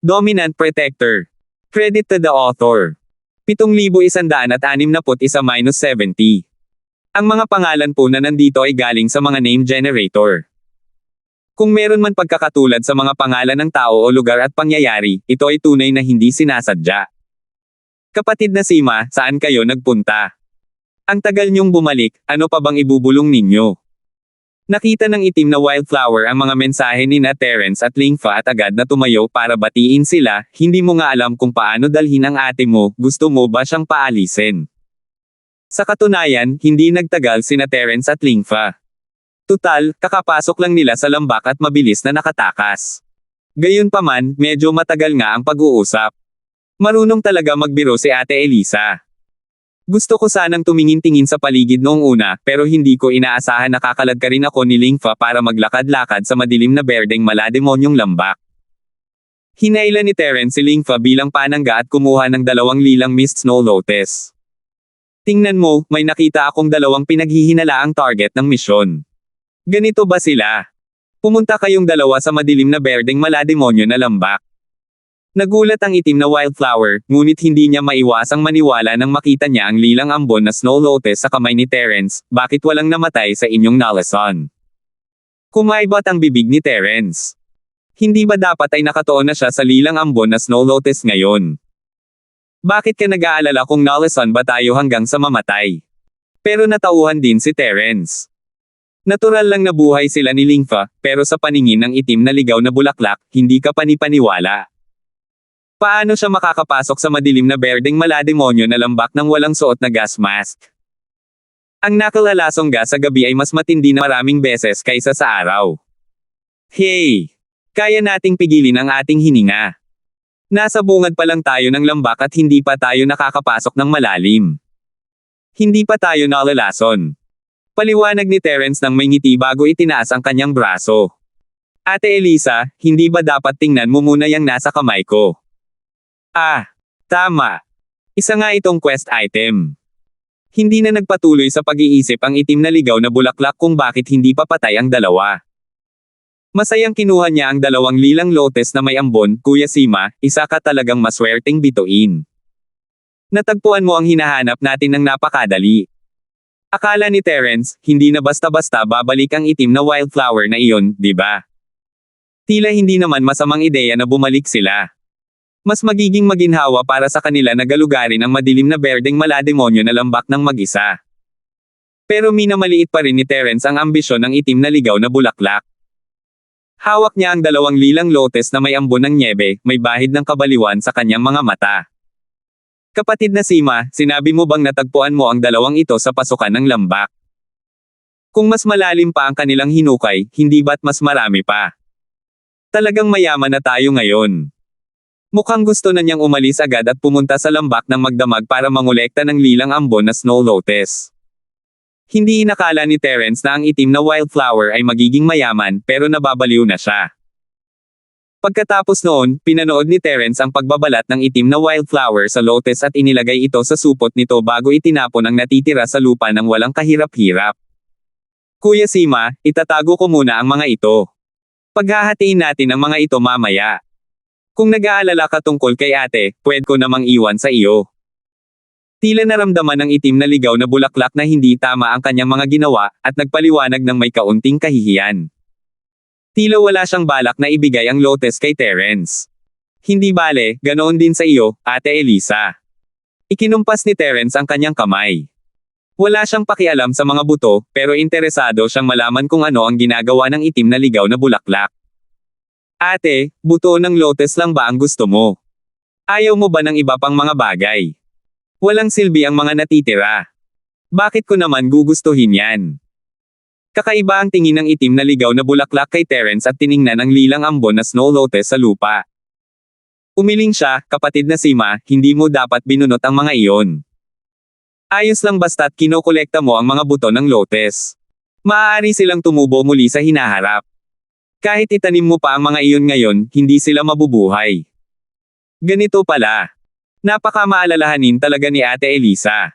Dominant Protector. Credit to the author. 7,161-70. Ang mga pangalan po na nandito ay galing sa mga name generator. Kung meron man pagkakatulad sa mga pangalan ng tao o lugar at pangyayari, ito ay tunay na hindi sinasadya. Kapatid na Sima, saan kayo nagpunta? Ang tagal niyong bumalik, ano pa bang ibubulong ninyo? Nakita ng itim na wildflower ang mga mensahe ni na Terence at Lingfa at agad na tumayo para batiin sila, hindi mo nga alam kung paano dalhin ang ate mo, gusto mo ba siyang paalisin? Sa katunayan, hindi nagtagal sina Terence at Lingfa. Tutal, kakapasok lang nila sa lambak at mabilis na nakatakas. Gayunpaman, medyo matagal nga ang pag-uusap. Marunong talaga magbiro si Ate Elisa. Gusto ko sanang tumingin-tingin sa paligid noong una, pero hindi ko inaasahan na kakalad ka rin ako ni Lingfa para maglakad-lakad sa madilim na berdeng malademonyong lambak. Hinaila ni Terence si Lingfa bilang panangga at kumuha ng 2 lilang mist snow lotus. Tingnan mo, may nakita akong 2 pinaghihinalaang target ng misyon. Ganito ba sila? Pumunta kayong 2 sa madilim na berdeng malademonyo na lambak. Nagulat ang itim na wildflower, ngunit hindi niya maiwasang maniwala nang makita niya ang lilang ambon na snow lotus sa kamay ni Terence. Bakit walang namatay sa inyong nalason? Kumaibat ang bibig ni Terence. Hindi ba dapat ay nakatuon na siya sa lilang ambon na snow lotus ngayon? Bakit ka nag-aalala kung nalason ba tayo hanggang sa mamatay? Pero natauhan din si Terence. Natural lang na buhay sila ni Lingfa, pero sa paningin ng itim na ligaw na bulaklak, hindi ka panipaniwala. Paano siya makakapasok sa madilim na berdeng malademonyo na lambak nang walang suot na gas mask? Ang nakalalasong gas sa gabi ay mas matindi na maraming beses kaysa sa araw. Hey! Kaya nating pigilin ang ating hininga. Nasa bungad pa lang tayo ng lambak at hindi pa tayo nakakapasok ng malalim. Hindi pa tayo nalalason. Paliwanag ni Terence nang may ngiti bago itinaas ang kanyang braso. Ate Elisa, hindi ba dapat tingnan mo muna yung nasa kamay ko? Ah, tama. Isa nga itong quest item. Hindi na nagpatuloy sa pag-iisip ang itim na ligaw na bulaklak kung bakit hindi pa patay ang 2. Masayang kinuha niya ang 2 lilang lotus na may ambon, Kuya Sima, isa ka talagang maswerteng bituin. Natagpuan mo ang hinahanap natin ng napakadali. Akala ni Terence, hindi na basta-basta babalik ang itim na wildflower na iyon, di ba? Tila hindi naman masamang ideya na bumalik sila. Mas magiging maginhawa para sa kanila na galugarin ang madilim na berdeng malademonyo na lambak ng mag-isa. Pero minamaliit pa rin ni Terence ang ambisyon ng itim na ligaw na bulaklak. Hawak niya ang 2 lilang lotus na may ambon ng nyebe, may bahid ng kabaliwan sa kanyang mga mata. Kapatid na Sima, sinabi mo bang natagpuan mo ang 2 ito sa pasukan ng lambak? Kung mas malalim pa ang kanilang hinukay, hindi ba't mas marami pa? Talagang mayaman na tayo ngayon. Mukhang gusto na niyang umalis agad at pumunta sa lambak ng magdamag para mangolekta ng lilang ambon na snow lotus. Hindi inakala ni Terence na ang itim na wildflower ay magiging mayaman, pero nababaliw na siya. Pagkatapos noon, pinanood ni Terence ang pagbabalat ng itim na wildflower sa lotus at inilagay ito sa supot nito bago itinapon ang natitira sa lupa ng walang kahirap-hirap. Kuya Sima, itatago ko muna ang mga ito. Paghahatiin natin ang mga ito mamaya. Kung nag-aalala ka tungkol kay ate, pwede ko namang iwan sa iyo. Tila naramdaman ng itim na ligaw na bulaklak na hindi tama ang kanyang mga ginawa, at nagpaliwanag ng may kaunting kahihiyan. Tila wala siyang balak na ibigay ang lotus kay Terence. Hindi bale, ganoon din sa iyo, Ate Elisa. Ikinumpas ni Terence ang kanyang kamay. Wala siyang pakialam sa mga buto, pero interesado siyang malaman kung ano ang ginagawa ng itim na ligaw na bulaklak. Ate, buto ng lotus lang ba ang gusto mo? Ayaw mo ba ng iba pang mga bagay? Walang silbi ang mga natitira. Bakit ko naman gugustuhin yan? Kakaiba ang tingin ng itim na ligaw na bulaklak kay Terence at tiningnan ang lilang ambon na snow lotus sa lupa. Umiling siya, kapatid na Sima, hindi mo dapat binunot ang mga iyon. Ayos lang basta't kinokolekta mo ang mga buto ng lotus. Maaari silang tumubo muli sa hinaharap. Kahit itanim mo pa ang mga iyon ngayon, hindi sila mabubuhay. Ganito pala. Napakamaalalahanin talaga ni Ate Elisa.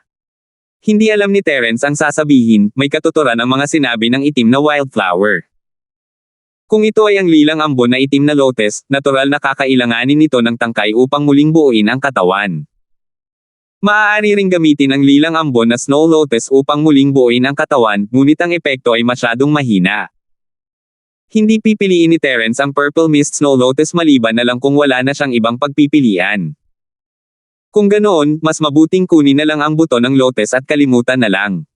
Hindi alam ni Terence ang sasabihin, may katuturan ang mga sinabi ng itim na wildflower. Kung ito ay ang lilang ambon na itim na lotes, natural na kakailanganin nito ng tangkay upang muling buuin ang katawan. Maaari ring gamitin ang lilang ambon na snow lotus upang muling buuin ang katawan, ngunit ang epekto ay masyadong mahina. Hindi pipiliin ni Terence ang Purple Mist Snow Lotus maliban na lang kung wala na siyang ibang pagpipilian. Kung ganoon, mas mabuting kunin na lang ang buto ng lotus at kalimutan na lang.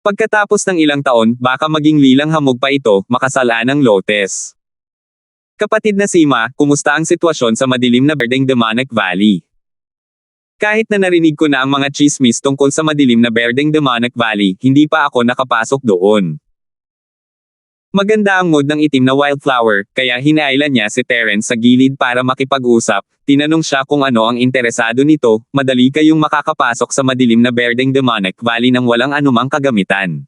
Pagkatapos ng ilang taon, baka maging lilang hamog pa ito, makasalaan ng lotes. Kapatid na Sima, kumusta ang sitwasyon sa madilim na Berdeng Demonic Valley? Kahit na narinig ko na ang mga chismis tungkol sa madilim na Berdeng Demonic Valley, hindi pa ako nakapasok doon. Maganda ang mood ng itim na wildflower, kaya hinailan niya si Terence sa gilid para makipag-usap. Tinanong siya kung ano ang interesado nito, madali kayong makakapasok sa madilim na Berdeng Demonic Valley nang walang anumang kagamitan.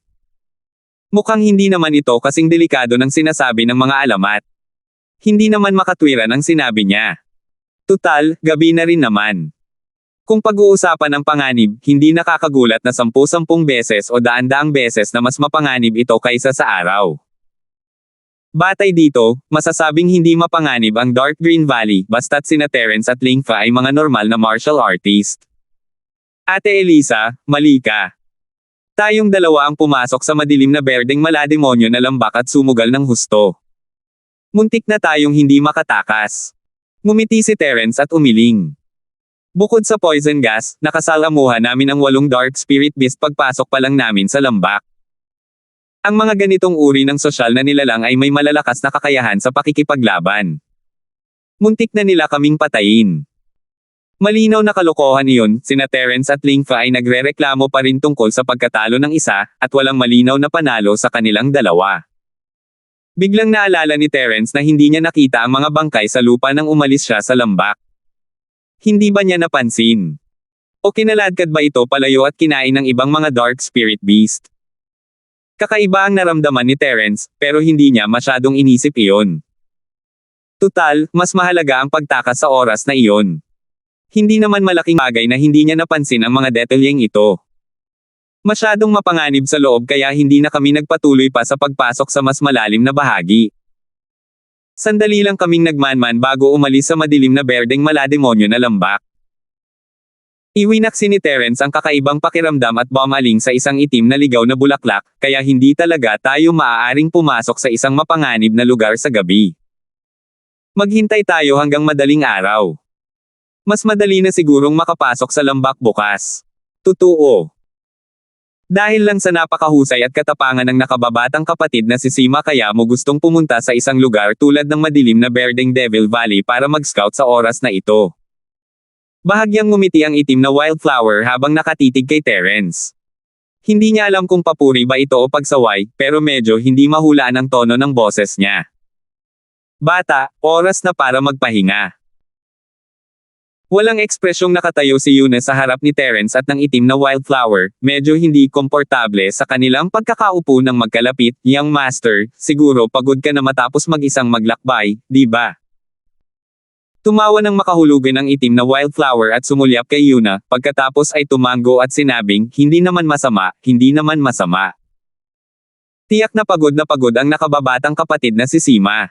Mukhang hindi naman ito kasing delikado ng sinasabi ng mga alamat. Hindi naman makatwiran ang sinabi niya. Tutal, gabi na rin naman. Kung pag-uusapan ng panganib, hindi nakakagulat na 10-10 beses o daan-daang beses na mas mapanganib ito kaysa sa araw. Batay dito, masasabing hindi mapanganib ang Dark Green Valley basta't sina Terence at Lingfa ay mga normal na martial artist. Ate Elisa, mali ka. Tayong dalawa ang pumasok sa madilim na berdeng malademonyo na lambak at sumugal ng husto. Muntik na tayong hindi makatakas. Ngumiti si Terence at umiling. Bukod sa poison gas, nakasalamuha namin ang 8 Dark Spirit Beast pagpasok pa lang namin sa lambak. Ang mga ganitong uri ng sosyal na nilalang ay may malalakas na kakayahan sa pakikipaglaban. Muntik na nila kaming patayin. Malinaw na kalokohan iyon, sina Terence at Lingfa ay nagrereklamo pa rin tungkol sa pagkatalo ng isa, at walang malinaw na panalo sa kanilang dalawa. Biglang naalala ni Terence na hindi niya nakita ang mga bangkay sa lupa nang umalis siya sa lambak. Hindi ba niya napansin? O kinaladkad ba ito palayo at kinain ng ibang mga Dark Spirit Beast? Kakaiba ang naramdaman ni Terence, pero hindi niya masyadong inisip iyon. Tutal, mas mahalaga ang pagtakas sa oras na iyon. Hindi naman malaking bagay na hindi niya napansin ang mga detalyeng ito. Masyadong mapanganib sa loob kaya hindi na kami nagpatuloy pa sa pagpasok sa mas malalim na bahagi. Sandali lang kaming nagmanman bago umalis sa madilim na berdeng malademonyo na lambak. Iwinaksi ni Terence ang kakaibang pakiramdam at bumaling sa isang itim na ligaw na bulaklak, kaya hindi talaga tayo maaaring pumasok sa isang mapanganib na lugar sa gabi. Maghintay tayo hanggang madaling araw. Mas madali na sigurong makapasok sa lambak bukas. Totoo. Dahil lang sa napakahusay at katapangan ng nakababatang kapatid na si Sima kaya mo gustong pumunta sa isang lugar tulad ng madilim na Berdeng Devil Valley para mag-scout sa oras na ito. Bahagyang ngumiti ang itim na wildflower habang nakatitig kay Terence. Hindi niya alam kung papuri ba ito o pagsaway, pero medyo hindi mahulaan ang tono ng boses niya. Bata, oras na para magpahinga. Walang ekspresyong nakatayo si Yuna sa harap ni Terence at ng itim na wildflower, medyo hindi komportable sa kanilang pagkakaupo ng magkalapit. Young master, siguro pagod ka na matapos mag-isang maglakbay, di ba? Tumawa ng makahulugan ang itim na wildflower at sumulyap kay Yuna, pagkatapos ay tumango at sinabing, hindi naman masama, hindi naman masama. Tiyak na pagod ang nakababatang kapatid na si Sima.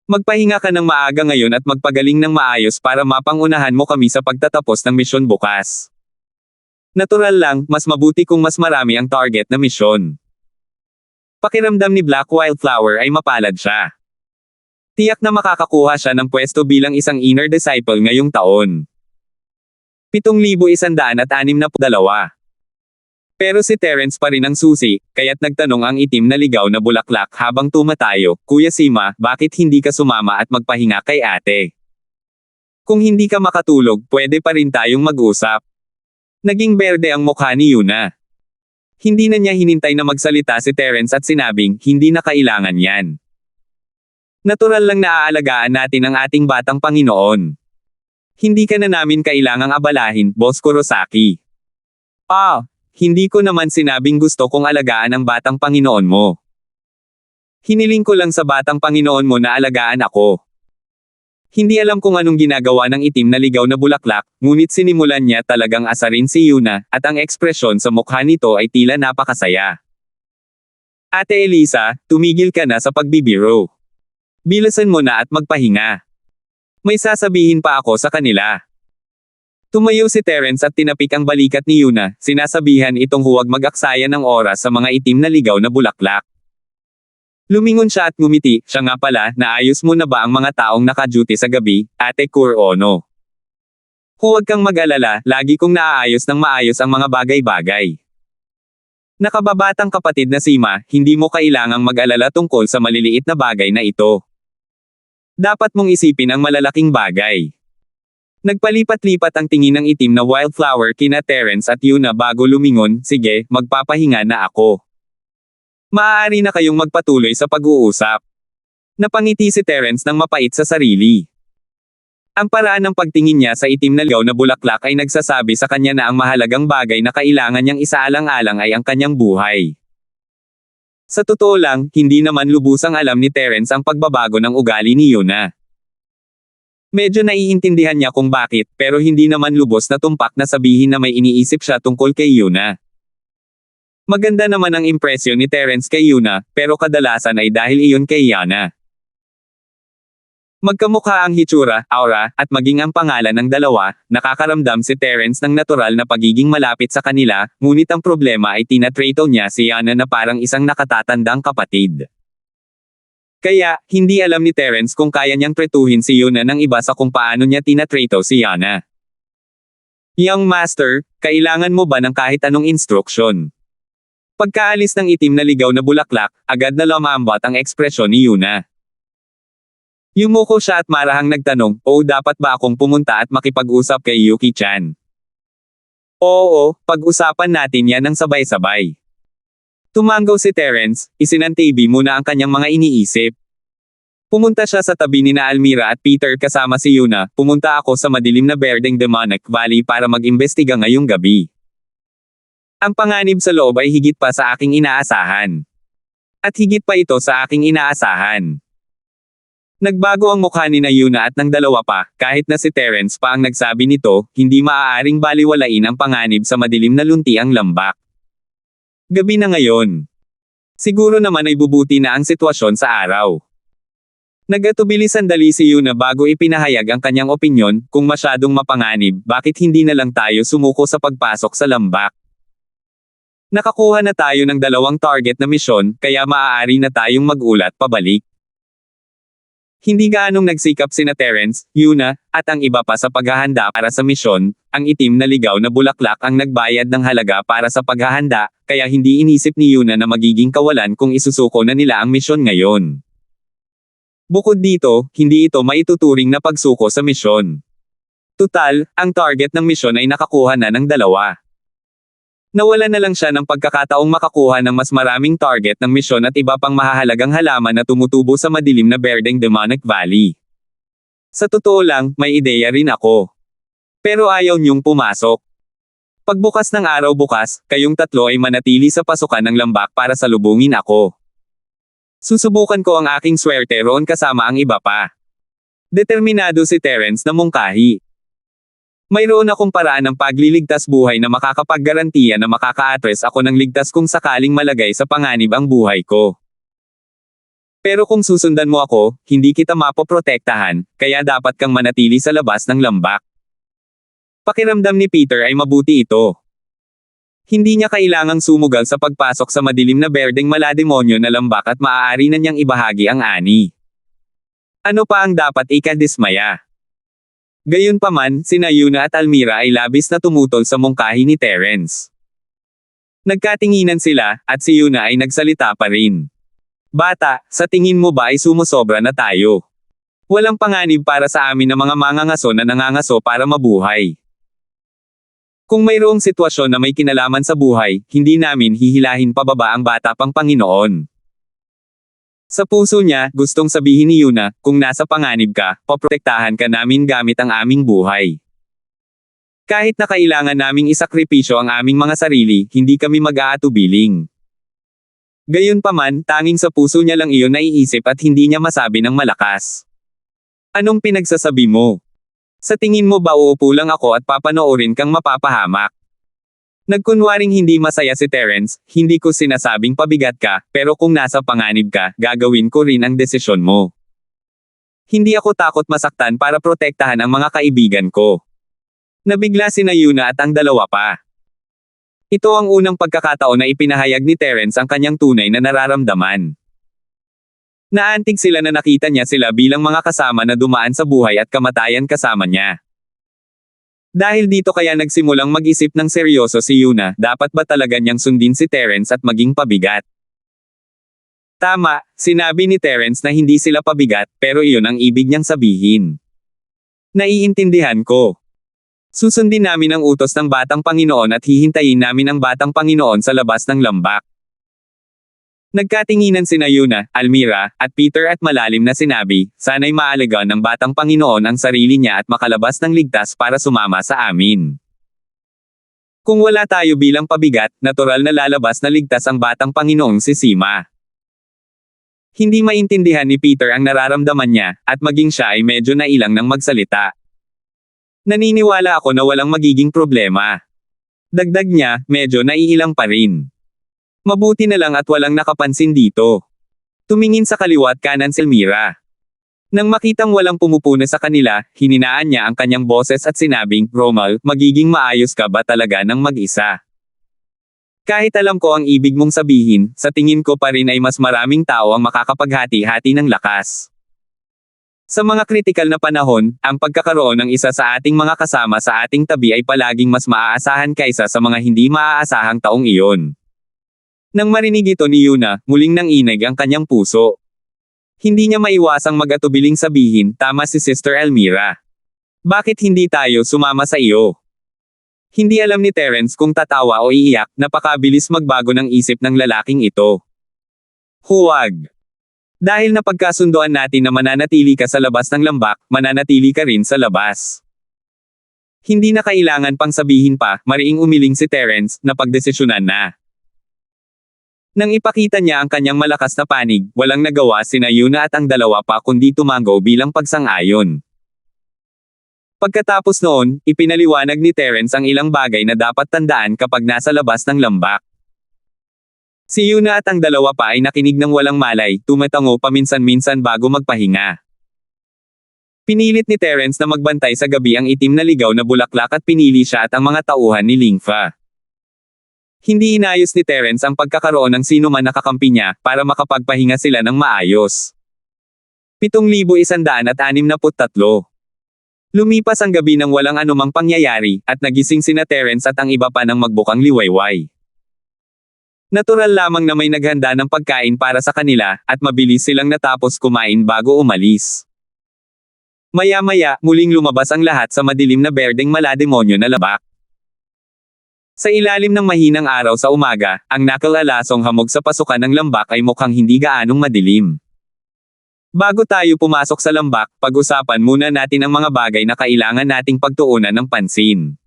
Magpahinga ka ng maaga ngayon at magpagaling ng maayos para mapangunahan mo kami sa pagtatapos ng misyon bukas. Natural lang, mas mabuti kung mas marami ang target na misyon. Pakiramdam ni Black Wildflower ay mapalad siya. Tiyak na makakakuha siya ng pwesto bilang isang inner disciple ngayong taon. 7,162. Pero si Terence pa rin ang susi, kaya't nagtanong ang itim na ligaw na bulaklak habang tumatayo, Kuya Sima, bakit hindi ka sumama at magpahinga kay ate? Kung hindi ka makatulog, pwede pa rin tayong mag-usap. Naging berde ang mukha ni Yuna. Hindi na niya hinintay na magsalita si Terence at sinabing, hindi na kailangan yan. Natural lang na aalagaan natin ang ating batang Panginoon. Hindi ka na namin kailangang abalahin, Boss Kurosaki. Hindi ko naman sinabing gusto kong alagaan ang batang Panginoon mo. Hiniling ko lang sa batang Panginoon mo na alagaan ako. Hindi alam kung anong ginagawa ng itim na ligaw na bulaklak, ngunit sinimulan niya talagang asarin si Yuna, at ang ekspresyon sa mukha nito ay tila napakasaya. Ate Elisa, tumigil ka na sa pagbibiro. Bilasan mo na at magpahinga. May sasabihin pa ako sa kanila. Tumayo si Terence at tinapik ang balikat ni Yuna, sinasabihan itong huwag mag-aksaya ng oras sa mga itim na ligaw na bulaklak. Lumingon siya at ngumiti, siya nga pala, naayos mo na ba ang mga taong naka-duty sa gabi, Ate Kurono? Huwag kang mag-alala, lagi kong naaayos ng maayos ang mga bagay-bagay. Nakababatang kapatid na Sima, hindi mo kailangang mag-alala tungkol sa maliliit na bagay na ito. Dapat mong isipin ang malalaking bagay. Nagpalipat-lipat ang tingin ng itim na wildflower kina Terence at Yuna bago lumingon, sige, magpapahinga na ako. Maaari na kayong magpatuloy sa pag-uusap. Napangiti si Terence ng mapait sa sarili. Ang paraan ng pagtingin niya sa itim na ligaw na bulaklak ay nagsasabi sa kanya na ang mahalagang bagay na kailangan niyang isaalang-alang ay ang kanyang buhay. Sa totoo lang, hindi naman lubusang alam ni Terence ang pagbabago ng ugali ni Yuna. Medyo naiintindihan niya kung bakit, pero hindi naman lubos na tumpak na sabihin na may iniisip siya tungkol kay Yuna. Maganda naman ang impresyon ni Terence kay Yuna, pero kadalasan ay dahil iyon kay Yana. Magkamukha ang hitsura, aura, at maging ang pangalan ng dalawa, nakakaramdam si Terence ng natural na pagiging malapit sa kanila, ngunit ang problema ay tinatrato niya si Yana na parang isang nakatatandang kapatid. Kaya, hindi alam ni Terence kung kaya niyang tretuhin si Yuna ng iba sa kung paano niya tinatrato si Yana. Young Master, kailangan mo ba ng kahit anong instruksyon? Pagkaalis ng itim na ligaw na bulaklak, agad na lumambot ang ekspresyon ni Yuna. Yumuko siya at marahang nagtanong, dapat ba akong pumunta at makipag-usap kay Yuki-chan? Oo, pag-usapan natin yan ng sabay-sabay. Tumanggaw si Terence, isinantabi muna ang kanyang mga iniisip. Pumunta siya sa tabi ni na Almira at Peter kasama si Yuna, pumunta ako sa madilim na berdeng Demonic Valley para mag-imbestiga ngayong gabi. Ang panganib sa loob ay higit pa sa aking inaasahan. At higit pa ito sa aking inaasahan. Nagbago ang mukha ni na Yuna at ng dalawa pa, kahit na si Terence pa ang nagsabi nito, hindi maaaring baliwalain ang panganib sa madilim na luntiang lambak. Gabi na ngayon. Siguro naman ay bubuti na ang sitwasyon sa araw. Nagatubili sandali si Yuna bago ipinahayag ang kanyang opinyon, kung masyadong mapanganib, bakit hindi na lang tayo sumuko sa pagpasok sa lambak? Nakakuha na tayo ng 2 target na misyon, kaya maaari na tayong mag-ulat pabalik. Hindi gaanong nagsikap sina Terence, Yuna, at ang iba pa sa paghahanda para sa misyon, ang itim na ligaw na bulaklak ang nagbayad ng halaga para sa paghahanda, kaya hindi inisip ni Yuna na magiging kawalan kung isusuko na nila ang misyon ngayon. Bukod dito, hindi ito maituturing na pagsuko sa misyon. Tutal, ang target ng misyon ay nakakuha na ng 2. Nawala na lang siya ng pagkakataong makakuha ng mas maraming target ng misyon at iba pang mahahalagang halaman na tumutubo sa madilim na berdeng Demonic Valley. Sa totoo lang, may ideya rin ako. Pero ayaw niyong pumasok. Pagbukas ng araw bukas, kayong 3 ay manatili sa pasukan ng lambak para salubungin ako. Susubukan ko ang aking swerte roon kasama ang iba pa. Determinado si Terence na mungkahi. Mayroon akong paraan ng pagliligtas buhay na makakapaggarantiya na makaka-address ako ng ligtas kung sakaling malagay sa panganib ang buhay ko. Pero kung susundan mo ako, hindi kita mapoprotektahan, kaya dapat kang manatili sa labas ng lambak. Pakiramdam ni Peter ay mabuti ito. Hindi niya kailangang sumugal sa pagpasok sa madilim na berdeng malademonyo na lambak at maaari na niyang ibahagi ang ani. Ano pa ang dapat ikadismaya? Gayunpaman, sina Yuna at Almira ay labis na tumutol sa mungkahi ni Terence. Nagkatinginan sila, at si Yuna ay nagsalita pa rin. Bata, sa tingin mo ba ay sumusobra na tayo? Walang panganib para sa amin na mga mangangaso na nangangaso para mabuhay. Kung mayroong sitwasyon na may kinalaman sa buhay, hindi namin hihilahin pababa ang bata pang Panginoon. Sa puso niya, gustong sabihin ni Yuna, kung nasa panganib ka, poprotektahan ka namin gamit ang aming buhay. Kahit na kailangan naming isakripisyo ang aming mga sarili, hindi kami mag-aatubiling. Gayunpaman, tanging sa puso niya lang iyon naiisip at hindi niya masabi ng malakas. Anong pinagsasabi mo? Sa tingin mo ba uupo lang ako at papanoorin kang mapapahamak? Nagkunwaring hindi masaya si Terence, hindi ko sinasabing pabigat ka, pero kung nasa panganib ka, gagawin ko rin ang desisyon mo. Hindi ako takot masaktan para protektahan ang mga kaibigan ko. Nabigla sina Yuna at ang dalawa pa. Ito ang unang pagkakataon na ipinahayag ni Terence ang kanyang tunay na nararamdaman. Naantig sila na nakita niya sila bilang mga kasama na dumaan sa buhay at kamatayan kasama niya. Dahil dito kaya nagsimulang mag-isip ng seryoso si Yuna, dapat ba talaga niyang sundin si Terence at maging pabigat? Tama, sinabi ni Terence na hindi sila pabigat, pero iyon ang ibig niyang sabihin. Naiintindihan ko. Susundin namin ang utos ng Batang Panginoon at hihintayin namin ang Batang Panginoon sa labas ng lambak. Nagkatinginan sina Yuna, Almira, at Peter at malalim na sinabi, sana'y maalagaan ng Batang Panginoon ang sarili niya at makalabas ng ligtas para sumama sa amin. Kung wala tayo bilang pabigat, natural na lalabas na ligtas ang Batang Panginoong si Sima. Hindi maintindihan ni Peter ang nararamdaman niya, at maging siya ay medyo nailang ng magsalita. Naniniwala ako na walang magiging problema. Dagdag niya, medyo naiilang pa rin. Mabuti na lang at walang nakapansin dito. Tumingin sa kaliwa at kanan si Almira. Nang makitang walang pumupuna sa kanila, hininaan niya ang kanyang boses at sinabing, Romal, magiging maayos ka ba talaga ng mag-isa? Kahit alam ko ang ibig mong sabihin, sa tingin ko pa rin ay mas maraming tao ang makakapaghati-hati ng lakas. Sa mga kritikal na panahon, ang pagkakaroon ng isa sa ating mga kasama sa ating tabi ay palaging mas maaasahan kaysa sa mga hindi maaasahang taong iyon. Nang marinig ito ni Yuna, muling nanginig ang kanyang puso. Hindi niya maiwasang mag-atubiling sabihin, tama si Sister Almira. Bakit hindi tayo sumama sa iyo? Hindi alam ni Terence kung tatawa o iiyak, napakabilis magbago ng isip ng lalaking ito. Huwag. Dahil napagkasundoan natin na mananatili ka sa labas ng lambak, mananatili ka rin sa labas. Hindi na kailangan pang sabihin pa, mariing umiling si Terence, napagdesisyonan na. Nang ipakita niya ang kanyang malakas na panig, walang nagawa sina Yuna at ang dalawa pa kundi tumango bilang pagsang-ayon. Pagkatapos noon, ipinaliwanag ni Terence ang ilang bagay na dapat tandaan kapag nasa labas ng lambak. Si Yuna at ang dalawa pa ay nakinig ng walang malay, tumatango paminsan-minsan bago magpahinga. Pinilit ni Terence na magbantay sa gabi ang itim na ligaw na bulaklak at pinili siya at ang mga tauhan ni Lingfa. Hindi inayos ni Terence ang pagkakaroon ng sino man nakakampi niya, para makapagpahinga sila ng maayos. 7,163. Lumipas ang gabi nang walang anumang pangyayari, at nagising sina Terence at ang iba pa ng magbukang liwayway. Natural lamang na may naghanda ng pagkain para sa kanila, at mabilis silang natapos kumain bago umalis. Maya-maya, muling lumabas ang lahat sa madilim na berdeng malademonyo na labak. Sa ilalim ng mahinang araw sa umaga, ang nakalalasong hamog sa pasukan ng lambak ay mukhang hindi gaanong madilim. Bago tayo pumasok sa lambak, pag-usapan muna natin ang mga bagay na kailangan nating pagtuunan ng pansin.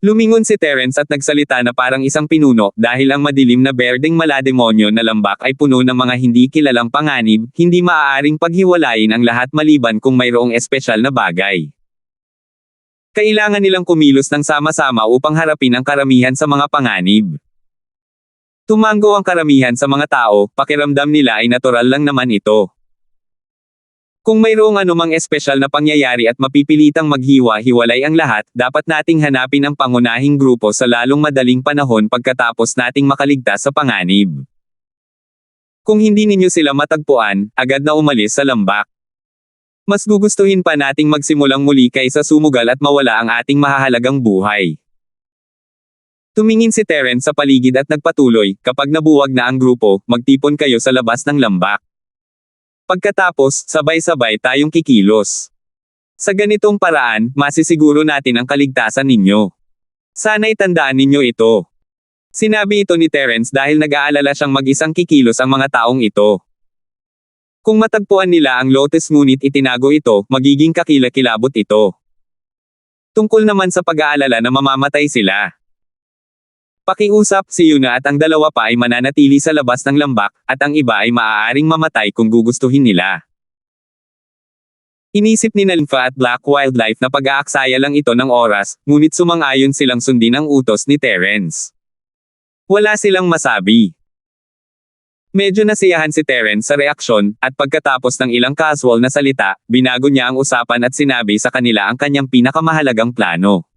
Lumingon si Terence at nagsalita na parang isang pinuno, dahil ang madilim na berdeng malademonyo na lambak ay puno ng mga hindi kilalang panganib, hindi maaaring paghiwalayin ang lahat maliban kung mayroong espesyal na bagay. Kailangan nilang kumilos ng sama-sama upang harapin ang karamihan sa mga panganib. Tumango ang karamihan sa mga tao, pakiramdam nila ay natural lang naman ito. Kung mayroong anumang espesyal na pangyayari at mapipilitang maghiwa-hiwalay ang lahat, dapat nating hanapin ang pangunahing grupo sa lalong madaling panahon pagkatapos nating makaligtas sa panganib. Kung hindi ninyo sila matagpuan, agad na umalis sa lambak. Mas gugustuhin pa nating magsimulang muli kaysa sumugal at mawala ang ating mahahalagang buhay. Tumingin si Terence sa paligid at nagpatuloy, kapag nabuwag na ang grupo, magtipon kayo sa labas ng lambak. Pagkatapos, sabay-sabay tayong kikilos. Sa ganitong paraan, masisiguro natin ang kaligtasan ninyo. Sana'y tandaan ninyo ito. Sinabi ito ni Terence dahil nag-aalala siyang mag-isang kikilos ang mga taong ito. Kung matagpuan nila ang lotus ngunit itinago ito, magiging kakilakilabot ito. Tungkol naman sa pag-aalala na mamamatay sila. Pakiusap, si Yuna at ang dalawa pa ay mananatili sa labas ng lambak, at ang iba ay maaaring mamatay kung gugustuhin nila. Inisip ni Lympha at Black Wildlife na pag-aaksaya lang ito ng oras, ngunit sumang-ayon silang sundin ang utos ni Terence. Wala silang masabi. Medyo nasiyahan si Terence sa reaksyon, at pagkatapos ng ilang casual na salita, binago niya ang usapan at sinabi sa kanila ang kanyang pinakamahalagang plano.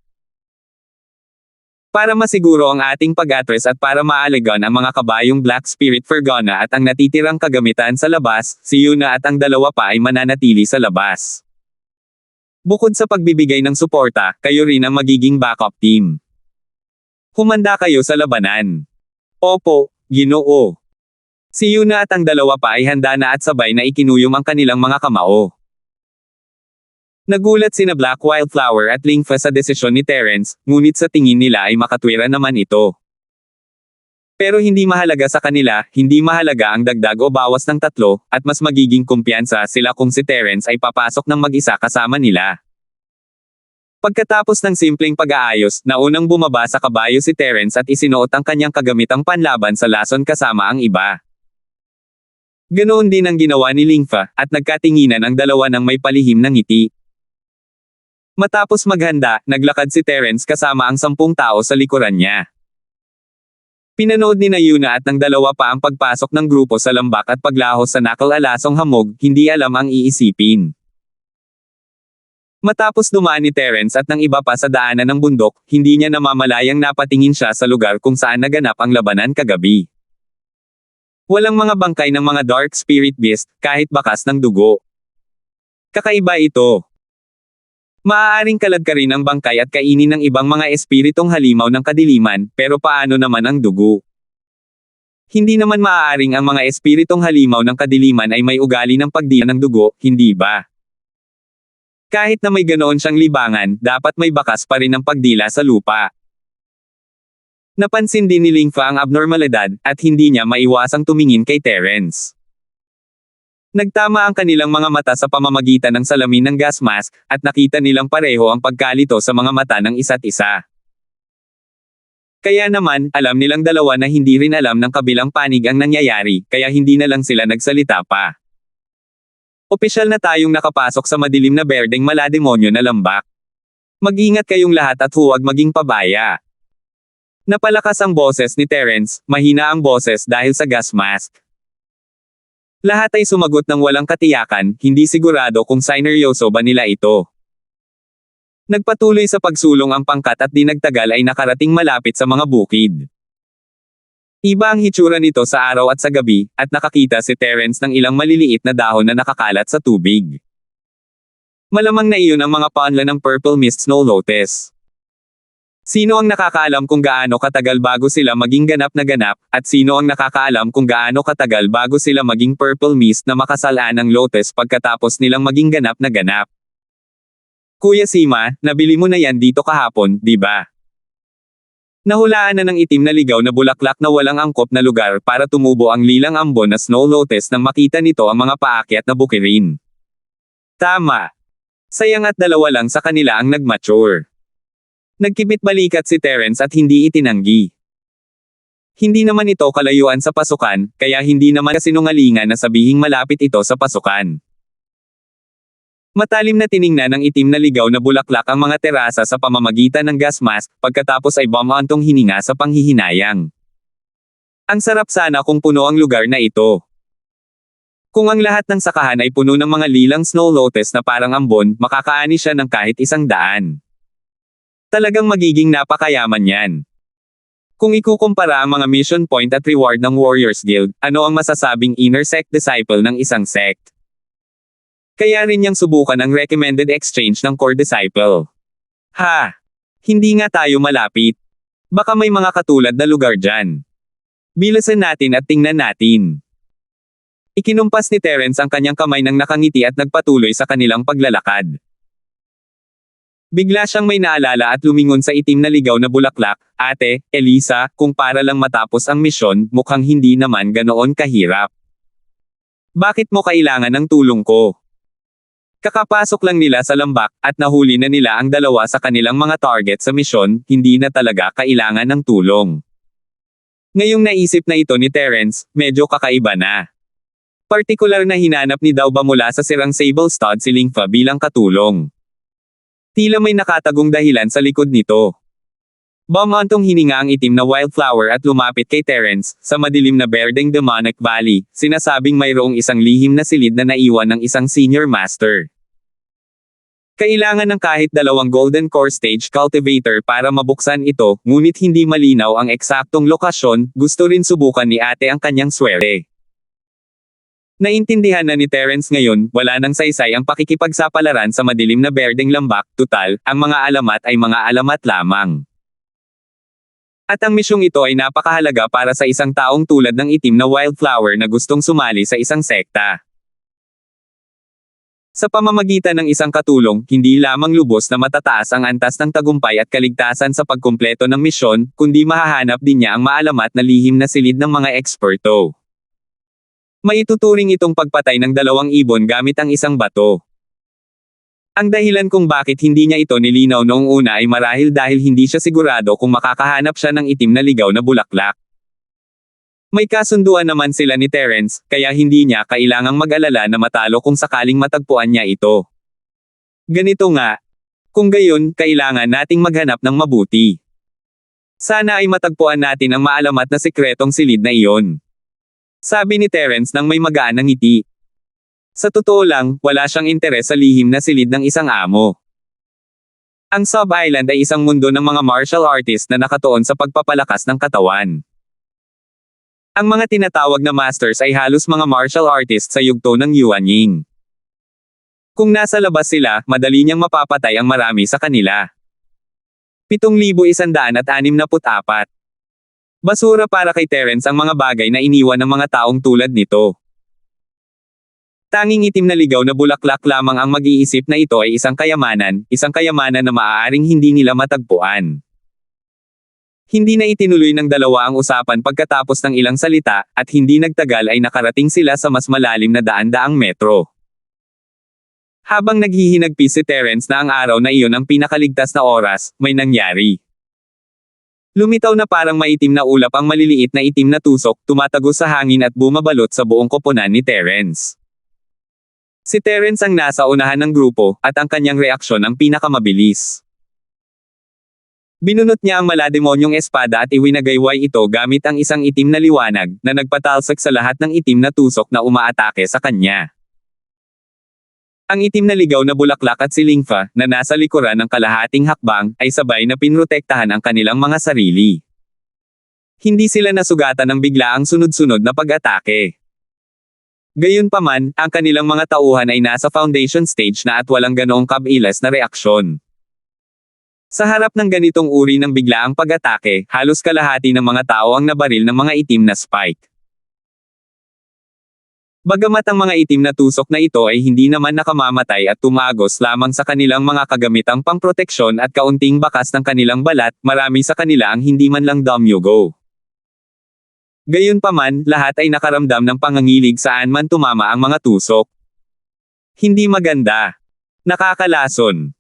Para masiguro ang ating pag-atres at para maaligan ang mga kabayong Black Spirit Fergana at ang natitirang kagamitan sa labas, si Yuna at ang dalawa pa ay mananatili sa labas. Bukod sa pagbibigay ng suporta, kayo rin ang magiging backup team. Humanda kayo sa labanan. Opo, Ginoo. Si Yuna at ang dalawa pa ay handa na at sabay na ikinuyom ang kanilang mga kamao. Nagulat sina Black Wildflower at Lympha sa desisyon ni Terence, ngunit sa tingin nila ay makatwira naman ito. Pero hindi mahalaga sa kanila, hindi mahalaga ang dagdag o bawas ng tatlo, at mas magiging kumpiyansa sila kung si Terence ay papasok ng mag-isa kasama nila. Pagkatapos ng simpleng pag-aayos, naunang bumaba sa kabayo si Terence at isinuot ang kanyang kagamitang panlaban sa lason kasama ang iba. Ganoon din ang ginawa ni Lympha, at nagkatinginan ang dalawa ng may palihim na ngiti. Matapos maghanda, naglakad si Terence kasama ang 10 tao sa likuran niya. Pinanood ni Yuna at ng dalawa pa ang pagpasok ng grupo sa lambak at paglahos sa nakal-alasong hamog, hindi alam ang iisipin. Matapos dumaan ni Terence at ng iba pa sa daanan ng bundok, hindi niya namamalayang napatingin siya sa lugar kung saan naganap ang labanan kagabi. Walang mga bangkay ng mga dark spirit beast, kahit bakas ng dugo. Kakaiba ito. Maaaring kalad ka rin ang bangkay at kainin ng ibang mga espiritong halimaw ng kadiliman, pero paano naman ang dugo? Hindi naman maaaring ang mga espiritong halimaw ng kadiliman ay may ugali ng pagdiyan ng dugo, hindi ba? Kahit na may ganoon siyang libangan, dapat may bakas pa rin ng pagdila sa lupa. Napansin din ni Lympha ang abnormalidad, at hindi niya maiwasang tumingin kay Terence. Nagtama ang kanilang mga mata sa pamamagitan ng salamin ng gas mask, at nakita nilang pareho ang pagkalito sa mga mata ng isa't isa. Kaya naman, alam nilang dalawa na hindi rin alam ng kabilang panig ang nangyayari, kaya hindi na lang sila nagsalita pa. Opisyal na tayong nakapasok sa madilim na berdeng malademonyo na lambak. Mag-ingat kayong lahat at huwag maging pabaya. Napalakas ang boses ni Terence, mahina ang boses dahil sa gas mask. Lahat ay sumagot ng walang katiyakan, hindi sigurado kung sineryoso ba nila ito. Nagpatuloy sa pagsulong ang pangkat at di nagtagal ay nakarating malapit sa mga bukid. Iba ang hitsura nito sa araw at sa gabi, at nakakita si Terence ng ilang maliliit na dahon na nakakalat sa tubig. Malamang na iyon ang mga panla ng Purple Mist Snow Lotus. Sino ang nakakaalam kung gaano katagal bago sila maging ganap na ganap, at sino ang nakakaalam kung gaano katagal bago sila maging Purple Mist na makasalaan ng lotus pagkatapos nilang maging ganap na ganap? Kuya Sima, nabili mo na yan dito kahapon, di ba? Nahulaan na ng itim na ligaw na bulaklak na walang angkop na lugar para tumubo ang lilang ambon na snow lotus nang makita nito ang mga paakyat na bukirin. Tama. Sayang at dalawa lang sa kanila ang nag-mature. Nagkibit balikat si Terence at hindi itinanggi. Hindi naman ito kalayuan sa pasukan, kaya hindi naman kasinungalingan na sabihing malapit ito sa pasukan. Matalim na tiningnan ng itim na ligaw na bulaklak ang mga terasa sa pamamagitan ng gas mask, pagkatapos ay bumantong hininga sa panghihinayang. Ang sarap sana kung puno ang lugar na ito. Kung ang lahat ng sakahan ay puno ng mga lilang snow lotus na parang ambon, makakaani siya ng kahit 100. Talagang magiging napakayaman yan. Kung ikukumpara ang mga mission point at reward ng Warriors Guild, ano ang masasabing inner sect disciple ng isang sect? Kaya rin niyang subukan ang recommended exchange ng core disciple. Ha! Hindi nga tayo malapit. Baka may mga katulad na lugar dyan. Bilasan natin at tingnan natin. Ikinumpas ni Terence ang kanyang kamay ng nakangiti at nagpatuloy sa kanilang paglalakad. Bigla siyang may naalala at lumingon sa itim na ligaw na bulaklak, Ate, Elisa, kung para lang matapos ang misyon, mukhang hindi naman ganoon kahirap. Bakit mo kailangan ng tulong ko? Kakapasok lang nila sa lambak, at nahuli na nila ang dalawa sa kanilang mga target sa misyon, hindi na talaga kailangan ng tulong. Ngayong naisip na ito ni Terence, medyo kakaiba na. Partikular na hinanap ni Dauba mula sa sirang sable stud si Lingfa bilang katulong. Tila may nakatagong dahilan sa likod nito. Bumantong hininga ang itim na wildflower at lumapit kay Terence, sa madilim na berdeng demonic valley, sinasabing mayroong isang lihim na silid na naiwan ng isang senior master. Kailangan ng kahit 2 golden core stage cultivator para mabuksan ito, ngunit hindi malinaw ang eksaktong lokasyon, gusto rin subukan ni ate ang kanyang swerte. Naintindihan na ni Terence ngayon, wala nang saysay ang pakikipagsapalaran sa madilim na berdeng lambak, tutal, ang mga alamat ay mga alamat lamang. At ang misyong ito ay napakahalaga para sa isang taong tulad ng itim na wildflower na gustong sumali sa isang sekta. Sa pamamagitan ng isang katulong, hindi lamang lubos na matataas ang antas ng tagumpay at kaligtasan sa pagkumpleto ng misyon, kundi mahahanap din niya ang maalamat na lihim na silid ng mga eksperto. Maituturing itong pagpatay ng 2 ibon gamit ang isang bato. Ang dahilan kung bakit hindi niya ito nilinaw noong una ay marahil dahil hindi siya sigurado kung makakahanap siya ng itim na ligaw na bulaklak. May kasunduan naman sila ni Terence, kaya hindi niya kailangang mag-alala na matalo kung sakaling matagpuan niya ito. Ganito nga. Kung gayon, kailangan nating maghanap ng mabuti. Sana ay matagpuan natin ang maalamat na sikretong silid na iyon. Sabi ni Terence nang may magaan na ngiti. Sa totoo lang, wala siyang interes sa lihim na silid ng isang amo. Ang Sub-Island ay isang mundo ng mga martial artist na nakatuon sa pagpapalakas ng katawan. Ang mga tinatawag na masters ay halos mga martial artists sa yugto ng Yuanying. Kung nasa labas sila, madali niyang mapapatay ang marami sa kanila. 7,164. Basura para kay Terence ang mga bagay na iniwan ng mga taong tulad nito. Tanging itim na ligaw na bulaklak lamang ang mag-iisip na ito ay isang kayamanan na maaaring hindi nila matagpuan. Hindi na itinuloy ng dalawa ang usapan pagkatapos ng ilang salita, at hindi nagtagal ay nakarating sila sa mas malalim na daan-daang metro. Habang naghihinagpis si Terence na ang araw na iyon ang pinakaligtas na oras, may nangyari. Lumitaw na parang maitim na ulap ang maliliit na itim na tusok, tumatagos sa hangin at bumabalot sa buong koponan ni Terence. Si Terence ang nasa unahan ng grupo, at ang kanyang reaksyon ang pinakamabilis. Binunot niya ang malademonyong espada at iwinagayway ito gamit ang isang itim na liwanag, na nagpatalsak sa lahat ng itim na tusok na umaatake sa kanya. Ang itim na ligaw na bulaklak at si Lingfa, na nasa likuran ng kalahating hakbang, ay sabay na pinrotektahan ang kanilang mga sarili. Hindi sila nasugatan ng biglaang sunod-sunod na pag-atake. Gayunpaman, ang kanilang mga tauhan ay nasa foundation stage na at walang ganoong kabilas na reaksyon. Sa harap ng ganitong uri ng biglaang pag-atake, halos kalahati ng mga tao ang nabaril ng mga itim na spike. Bagamat ang mga itim na tusok na ito ay hindi naman nakamamatay at tumagos lamang sa kanilang mga kagamitang pangproteksyon at kaunting bakas ng kanilang balat, marami sa kanila ang hindi man lang damyugo. Gayunpaman, lahat ay nakaramdam ng pangangilig saan man tumama ang mga tusok. Hindi maganda. Nakakalason.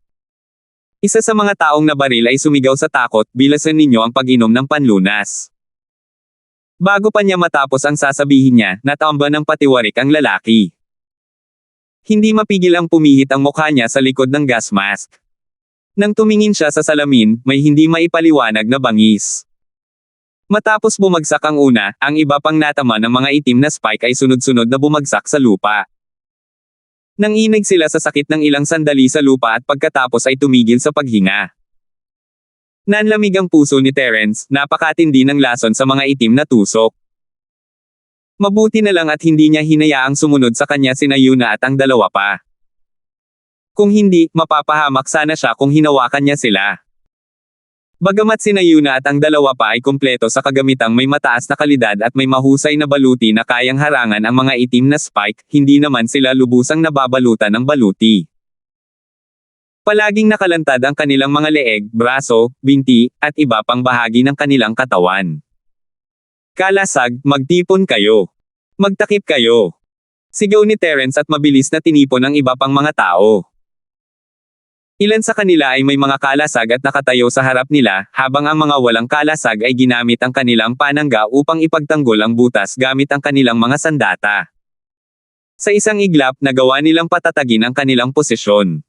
Isa sa mga taong nabaril ay sumigaw sa takot, bilasan ninyo ang pag-inom ng panlunas. Bago pa niya matapos ang sasabihin niya, natamba ng patiwarik ang lalaki. Hindi mapigil ang pumihit ang mukha niya sa likod ng gas mask. Nang tumingin siya sa salamin, may hindi maipaliwanag na bangis. Matapos bumagsak ang una, ang iba pang natama ng mga itim na spike ay sunod-sunod na bumagsak sa lupa. Nanginig sila sa sakit ng ilang sandali sa lupa at pagkatapos ay tumigil sa paghinga. Nanlamig ang puso ni Terence, napakatindi ng lason sa mga itim na tusok. Mabuti na lang at hindi niya hinayaang sumunod sa kanya sina Yuna at ang dalawa pa. Kung hindi, mapapahamak sana siya kung hinawakan niya sila. Bagamat sina Yuna at ang dalawa pa ay kumpleto sa kagamitang may mataas na kalidad at may mahusay na baluti na kayang harangan ang mga itim na spike, hindi naman sila lubusang nababalutan ng baluti. Palaging nakalantad ang kanilang mga leeg, braso, binti, at iba pang bahagi ng kanilang katawan. Kalasag, magtipon kayo. Magtakip kayo. Sigaw ni Terence at mabilis na tinipon ang iba pang mga tao. Ilan sa kanila ay may mga kalasag at nakatayo sa harap nila, habang ang mga walang kalasag ay ginamit ang kanilang panangga upang ipagtanggol ang butas gamit ang kanilang mga sandata. Sa isang iglap, nagawa nilang patatagin ang kanilang posisyon.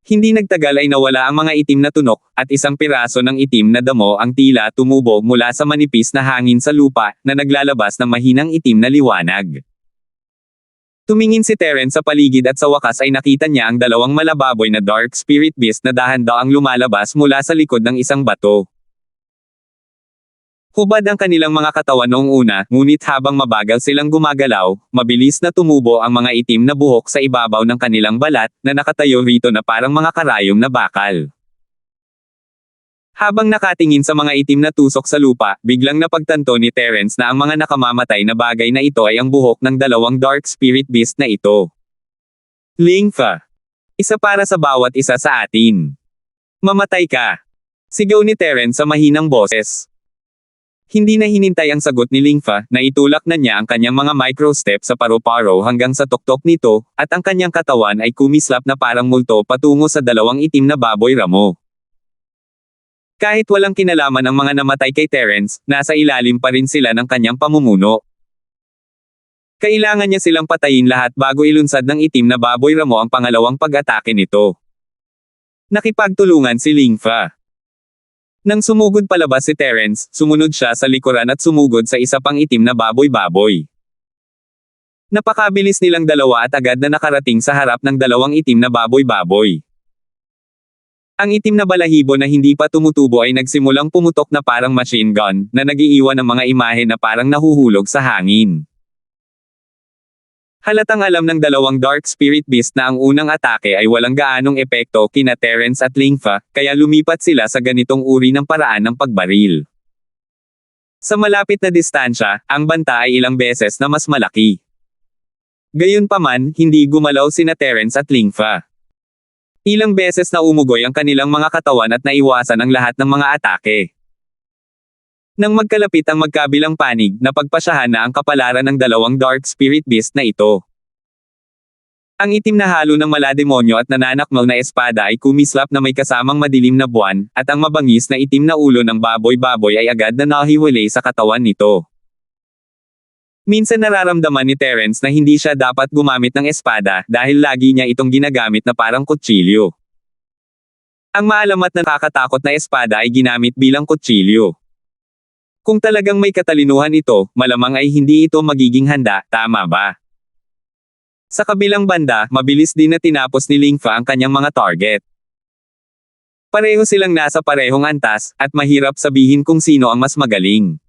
Hindi nagtagal ay nawala ang mga itim na tunok, at isang piraso ng itim na damo ang tila tumubo mula sa manipis na hangin sa lupa, na naglalabas ng mahinang itim na liwanag. Tumingin si Terence sa paligid at sa wakas ay nakita niya ang dalawang malababoy na dark spirit beast na dahan-daang lumalabas mula sa likod ng isang bato. Hubad ang kanilang mga katawan noong una, ngunit habang mabagal silang gumagalaw, mabilis na tumubo ang mga itim na buhok sa ibabaw ng kanilang balat, na nakatayo rito na parang mga karayom na bakal. Habang nakatingin sa mga itim na tusok sa lupa, biglang napagtanto ni Terence na ang mga nakamamatay na bagay na ito ay ang buhok ng dalawang dark spirit beast na ito. Lingfa. Isa para sa bawat isa sa atin. Mamatay ka. Sigaw ni Terence sa mahinang boses. Hindi na hinintay ang sagot ni Lingfa, na itulak na niya ang kanyang mga micro-step sa paru-paro hanggang sa tuktok nito, at ang kanyang katawan ay kumislap na parang multo patungo sa dalawang itim na baboy ramo. Kahit walang kinalaman ang mga namatay kay Terence, nasa ilalim pa rin sila ng kanyang pamumuno. Kailangan niya silang patayin lahat bago ilunsad ng itim na baboy ramo ang pangalawang pag-atake nito. Nakipagtulungan si Lingfa. Nang sumugod palabas si Terence, sumunod siya sa likuran at sumugod sa isa pang itim na baboy-baboy. Napakabilis nilang dalawa at agad na nakarating sa harap ng dalawang itim na baboy-baboy. Ang itim na balahibo na hindi pa tumutubo ay nagsimulang pumutok na parang machine gun, na nagiiwan ng mga imahe na parang nahuhulog sa hangin. Halatang alam ng dalawang dark spirit beast na ang unang atake ay walang gaanong epekto kina Terence at Lingfa, kaya lumipat sila sa ganitong uri ng paraan ng pagbaril. Sa malapit na distansya, ang banta ay ilang beses na mas malaki. Gayunpaman, hindi gumalaw sina Terence at Lingfa. Ilang beses na umugoy ang kanilang mga katawan at naiwasan ang lahat ng mga atake. Nang magkalapit ang magkabilang panig, napagpasyahan na ang kapalaran ng dalawang dark spirit beast na ito. Ang itim na halo ng malademonyo at nananakmal na espada ay kumislap na may kasamang madilim na buwan, at ang mabangis na itim na ulo ng baboy-baboy ay agad na nahiwalay sa katawan nito. Minsan nararamdaman ni Terence na hindi siya dapat gumamit ng espada dahil lagi niya itong ginagamit na parang kutsilyo. Ang maalamat na nakakatakot na espada ay ginamit bilang kutsilyo. Kung talagang may katalinuhan ito, malamang ay hindi ito magiging handa, tama ba? Sa kabilang banda, mabilis din na tinapos ni Lingfa ang kanyang mga target. Pareho silang nasa parehong antas, at mahirap sabihin kung sino ang mas magaling.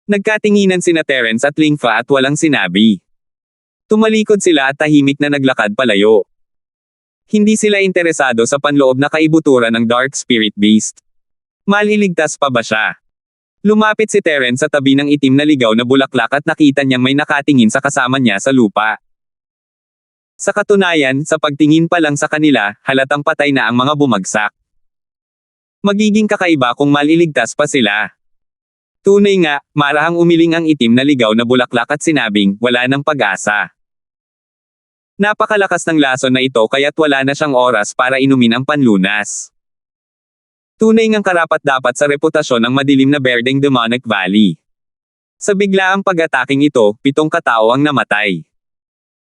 Nagkatinginan sina Terence at Lingfa at walang sinabi. Tumalikod sila at tahimik na naglakad palayo. Hindi sila interesado sa panloob na kaibuturan ng Dark Spirit Beast. Maliligtas pa ba siya? Lumapit si Terence sa tabi ng itim na ligaw na bulaklak at nakita niyang may nakatingin sa kasama niya sa lupa. Sa katunayan, sa pagtingin pa lang sa kanila, halatang patay na ang mga bumagsak. Magiging kakaiba kung maliligtas pa sila. Tunay nga, marahang umiling ang itim na ligaw na bulaklak at sinabing, wala ng pag-asa. Napakalakas ng lason na ito kaya't wala na siyang oras para inumin ang panlunas. Tunay ngang karapat-dapat sa reputasyon ng madilim na Berdeng Demonic Valley. Sa biglaang pag-ataking ito, 7 katao ang namatay.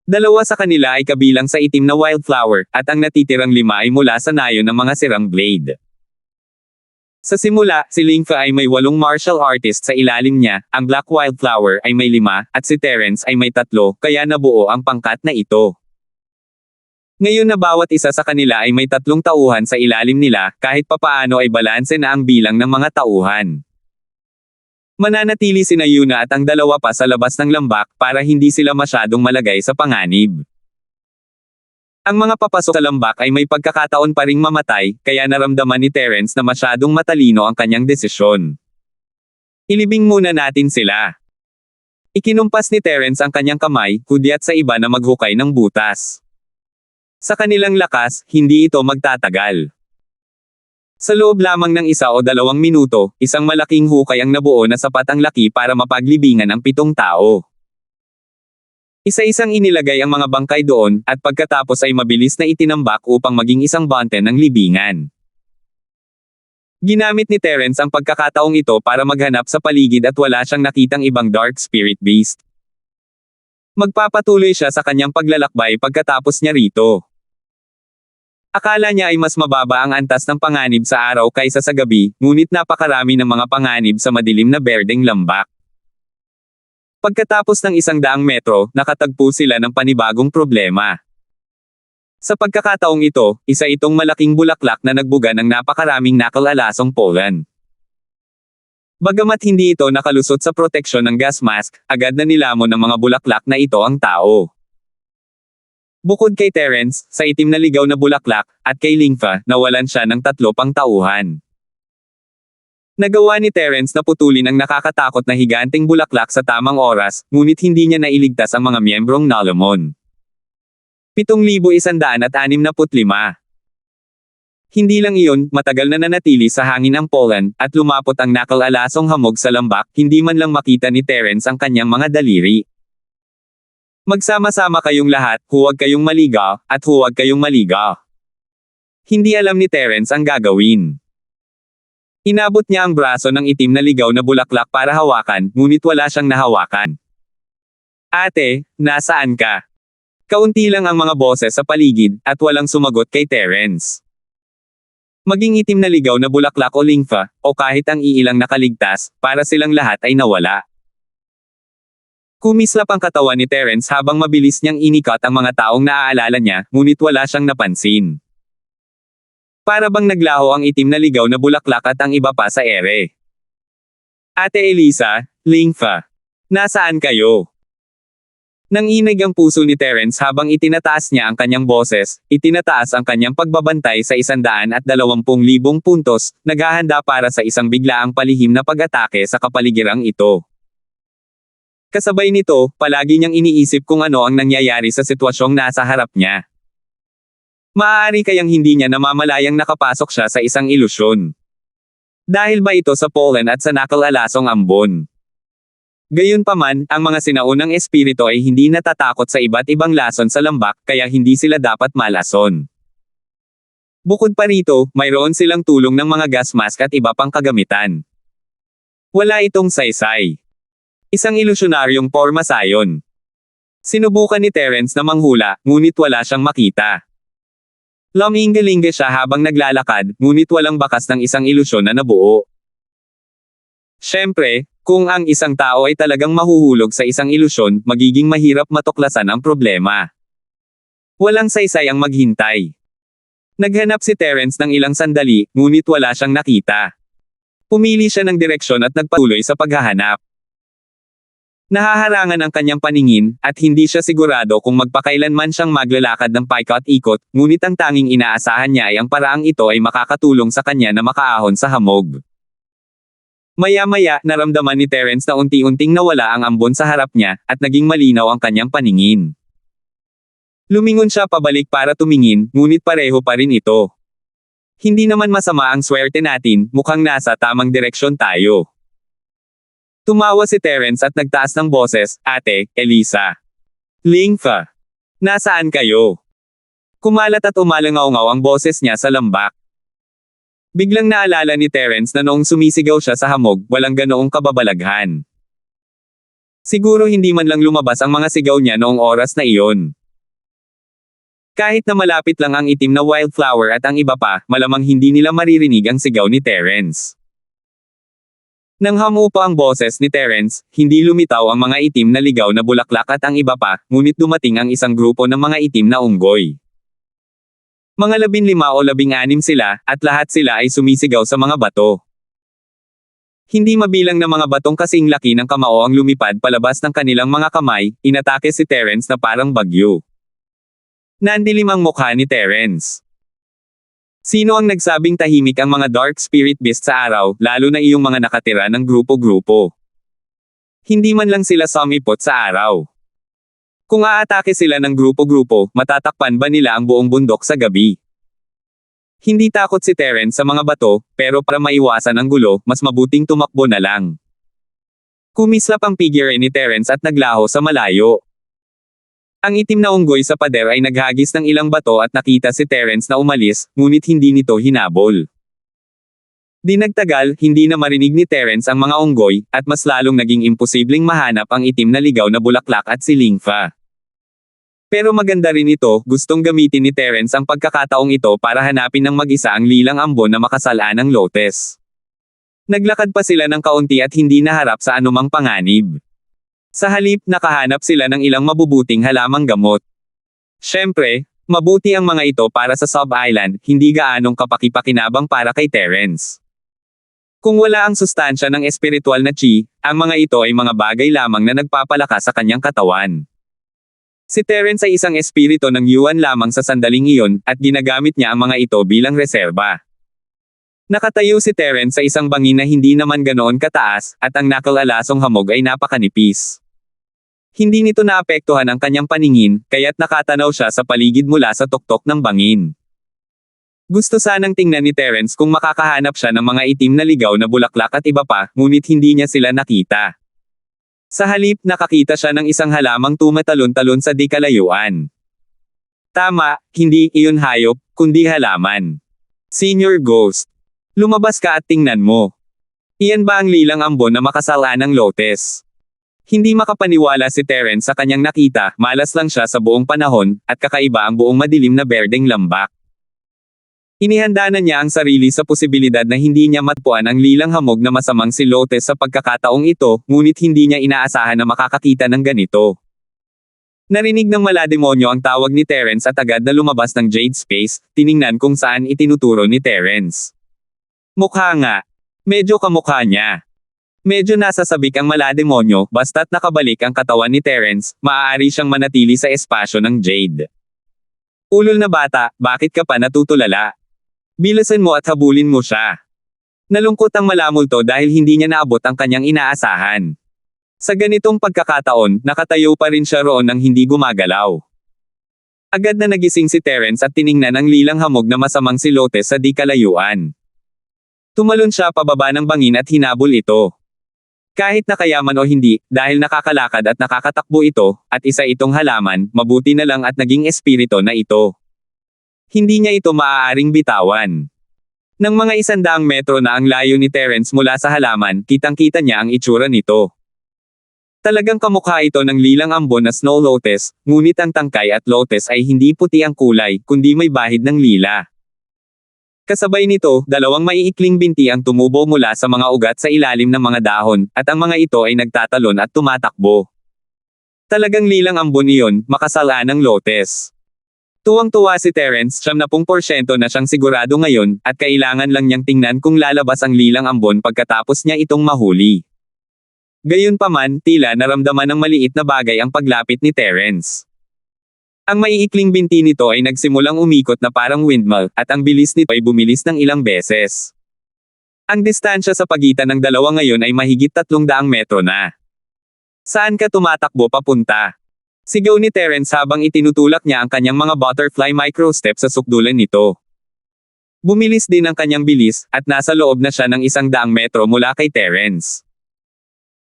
2 sa kanila ay kabilang sa itim na wildflower, at ang natitirang 5 ay mula sa nayon ng mga sirang blade. Sa simula, si Lingfa ay may 8 martial artist sa ilalim niya, ang Black Wildflower ay may 5, at si Terence ay may 3, kaya nabuo ang pangkat na ito. Ngayon na bawat isa sa kanila ay may 3 tauhan sa ilalim nila, kahit papaano ay balanse na ang bilang ng mga tauhan. Mananatili sina Yuna at ang 2 pa sa labas ng lambak para hindi sila masyadong malagay sa panganib. Ang mga papasok sa lambak ay may pagkakataon pa ring mamatay, kaya naramdaman ni Terence na masyadong matalino ang kanyang desisyon. Ilibing muna natin sila. Ikinumpas ni Terence ang kanyang kamay, hudyat sa iba na maghukay ng butas. Sa kanilang lakas, hindi ito magtatagal. Sa loob lamang ng 1 o 2 minuto, isang malaking hukay ang nabuo na sapat ang laki para mapaglibingan ang 7 tao. Isa-isang inilagay ang mga bangkay doon, at pagkatapos ay mabilis na itinambak upang maging isang bante ng libingan. Ginamit ni Terence ang pagkakataong ito para maghanap sa paligid at wala siyang nakitang ibang dark spirit beast. Magpapatuloy siya sa kanyang paglalakbay pagkatapos niya rito. Akala niya ay mas mababa ang antas ng panganib sa araw kaysa sa gabi, ngunit napakarami ng mga panganib sa madilim na berdeng lambak. Pagkatapos ng 100 metro, nakatagpo sila ng panibagong problema. Sa pagkakataong ito, isa itong malaking bulaklak na nagbuga ng napakaraming nakalalasong pollen. Bagamat hindi ito nakalusot sa proteksyon ng gas mask, agad na nilamon ng mga bulaklak na ito ang tao. Bukod kay Terence, sa itim na ligaw na bulaklak, at kay Lingfa, nawalan siya ng 3 pang tauhan. Nagawa ni Terence na putulin ang nakakatakot na higanteng bulaklak sa tamang oras, ngunit hindi niya nailigtas ang mga miyembrong Nalamon. 7,165. Hindi lang iyon, matagal na nanatili sa hangin ang pollen, at lumapot ang nakalalasong hamog sa lambak, hindi man lang makita ni Terence ang kanyang mga daliri. Magsama-sama kayong lahat, huwag kayong maligaw, at huwag kayong maligaw. Hindi alam ni Terence ang gagawin. Inabot niya ang braso ng itim na ligaw na bulaklak para hawakan, ngunit wala siyang nahawakan. Ate, nasaan ka? Kaunti lang ang mga boses sa paligid, at walang sumagot kay Terence. Maging itim na ligaw na bulaklak o lingfa, o kahit ang iilang nakaligtas, para silang lahat ay nawala. Kumislap ang katawan ni Terence habang mabilis niyang inikat ang mga taong naaalala niya, ngunit wala siyang napansin. Para bang naglaho ang itim na ligaw na bulaklak at ang iba pa sa ere. Ate Elisa, Lingfa. Nasaan kayo? Nanginig ang puso ni Terence habang itinataas niya ang kanyang boses, itinataas ang kanyang pagbabantay sa 120,000 puntos, naghahanda para sa isang biglaang palihim na pag-atake sa kapaligirang ito. Kasabay nito, palagi niyang iniisip kung ano ang nangyayari sa sitwasyong nasa harap niya. Maaari kayang hindi niya namamalayang nakapasok siya sa isang ilusyon. Dahil ba ito sa pollen at sa nakalalasong ambon? Gayunpaman, ang mga sinaunang espiritu ay hindi natatakot sa iba't ibang lason sa lambak, kaya hindi sila dapat malason. Bukod pa rito, mayroon silang tulong ng mga gas mask at iba pang kagamitan. Wala itong saysay. Isang ilusyonaryong porma sayon. Sinubukan ni Terence na manghula, ngunit wala siyang makita. Luminga-linga siya habang naglalakad, ngunit walang bakas ng isang ilusyon na nabuo. Siyempre, kung ang isang tao ay talagang mahuhulog sa isang ilusyon, magiging mahirap matuklasan ang problema. Walang saysay ang maghintay. Naghanap si Terence ng ilang sandali, ngunit wala siyang nakita. Pumili siya ng direksyon at nagpatuloy sa paghahanap. Nahaharangan ang kanyang paningin, at hindi siya sigurado kung magpakailanman siyang maglalakad ng paikot-ikot, ngunit ang tanging inaasahan niya ay ang paraang ito ay makakatulong sa kanya na makaahon sa hamog. Maya-maya, naramdaman ni Terence na unti-unting nawala ang ambon sa harap niya, at naging malinaw ang kanyang paningin. Lumingon siya pabalik para tumingin, ngunit pareho pa rin ito. Hindi naman masama ang swerte natin, mukhang nasa tamang direksyon tayo. Tumawa si Terence at nagtaas ng boses, Ate, Elisa. Lingfa. Nasaan kayo? Kumalat at umalangaw-ngaw ang boses niya sa lambak. Biglang naalala ni Terence na noong sumisigaw siya sa hamog, walang ganoong kababalaghan. Siguro hindi man lang lumabas ang mga sigaw niya noong oras na iyon. Kahit na malapit lang ang itim na wildflower at ang iba pa, malamang hindi nila maririnig ang sigaw ni Terence. Nang hamupa ang boses ni Terence, hindi lumitaw ang mga itim na ligaw na bulaklak at ang iba pa, ngunit dumating ang isang grupo ng mga itim na unggoy. Mga 15 o 16 sila, at lahat sila ay sumisigaw sa mga bato. Hindi mabilang na mga batong kasing laki ng kamao ang lumipad palabas ng kanilang mga kamay, inatake si Terence na parang bagyo. Nandilim ang mukha ni Terence. Sino ang nagsabing tahimik ang mga dark spirit beast sa araw, lalo na iyong mga nakatira ng grupo-grupo? Hindi man lang sila sumipot sa araw. Kung aatake sila ng grupo-grupo, matatakpan ba nila ang buong bundok sa gabi? Hindi takot si Terence sa mga bato, pero para maiwasan ang gulo, mas mabuting tumakbo na lang. Kumislap ang figure ni Terence at naglaho sa malayo. Ang itim na unggoy sa pader ay naghagis ng ilang bato at nakita si Terence na umalis, ngunit hindi nito hinabol. Di nagtagal, hindi na marinig ni Terence ang mga unggoy, at mas lalong naging imposibleng mahanap ang itim na ligaw na bulaklak at si Lingfa. Pero maganda rin ito, gustong gamitin ni Terence ang pagkakataong ito para hanapin ng mag-isa ang lilang ambon na makasalaan ng lotes. Naglakad pa sila ng kaunti at hindi naharap sa anumang panganib. Sa halip, nakahanap sila ng ilang mabubuting halamang gamot. Siyempre, mabuti ang mga ito para sa sub-island, hindi gaanong kapaki-pakinabang para kay Terence. Kung wala ang sustansya ng espiritual na chi, ang mga ito ay mga bagay lamang na nagpapalakas sa kanyang katawan. Si Terence ay isang espiritu ng yuan lamang sa sandaling iyon, at ginagamit niya ang mga ito bilang reserba. Nakatayo si Terence sa isang bangin na hindi naman ganoon kataas, at ang nakalalasong hamog ay napakanipis. Hindi nito naapektuhan ang kanyang paningin, kaya't nakatanaw siya sa paligid mula sa tuktok ng bangin. Gusto sanang tingnan ni Terence kung makakahanap siya ng mga itim na ligaw na bulaklak at iba pa, ngunit hindi niya sila nakita. Sa halip, nakakita siya ng isang halamang tumatalon-talon sa di kalayuan. Tama, hindi iyon hayop, kundi halaman. Senior Ghost. Lumabas ka at tingnan mo. Iyan ba ang lilang ambon na makasalaan ng lotes? Hindi makapaniwala si Terence sa kanyang nakita, malas lang siya sa buong panahon, at kakaiba ang buong madilim na berdeng lambak. Inihanda na niya ang sarili sa posibilidad na hindi niya matpuan ang lilang hamog na masamang si Lotes sa pagkakataong ito, ngunit hindi niya inaasahan na makakakita ng ganito. Narinig ng malademonyo ang tawag ni Terence at agad na lumabas ng Jade Space, tiningnan kung saan itinuturo ni Terence. Mukha nga. Medyo kamukha niya. Medyo nasasabik ang malademonyo, basta't nakabalik ang katawan ni Terence, maaari siyang manatili sa espasyo ng Jade. Ulol na bata, bakit ka pa natutulala? Bilasan mo at habulin mo siya. Nalungkot ang malamulto dahil hindi niya naabot ang kanyang inaasahan. Sa ganitong pagkakataon, nakatayo pa rin siya roon nang hindi gumagalaw. Agad na nagising si Terence at tiningnan ang lilang hamog na masamang si Lotes sa di kalayuan. Tumalon siya pababa ng bangin at hinabol ito. Kahit nakayaman o hindi, dahil nakakalakad at nakakatakbo ito, at isa itong halaman, mabuti na lang at naging espiritu na ito. Hindi niya ito maaaring bitawan. Nang mga 100 metro na ang layo ni Terence mula sa halaman, kitang-kita niya ang itsura nito. Talagang kamukha ito ng lilang ambon na snow lotus, ngunit ang tangkay at lotus ay hindi puti ang kulay, kundi may bahid ng lila. Kasabay nito, dalawang maiikling binti ang tumubo mula sa mga ugat sa ilalim ng mga dahon, at ang mga ito ay nagtatalon at tumatakbo. Talagang lilang ambon iyon, makasalaan ng lotes. Tuwang-tuwa si Terence, 70% na siyang sigurado ngayon, at kailangan lang niyang tingnan kung lalabas ang lilang ambon pagkatapos niya itong mahuli. Gayunpaman, tila naramdaman ng maliit na bagay ang paglapit ni Terence. Ang maiikling binti nito ay nagsimulang umikot na parang windmill, at ang bilis nito ay bumilis ng ilang beses. Ang distansya sa pagitan ng dalawa ngayon ay mahigit 300 metro na. Saan ka tumatakbo papunta? Sigaw ni Terence habang itinutulak niya ang kanyang mga butterfly microstep sa sukdulan nito. Bumilis din ang kanyang bilis, at nasa loob na siya ng 100 metro mula kay Terence.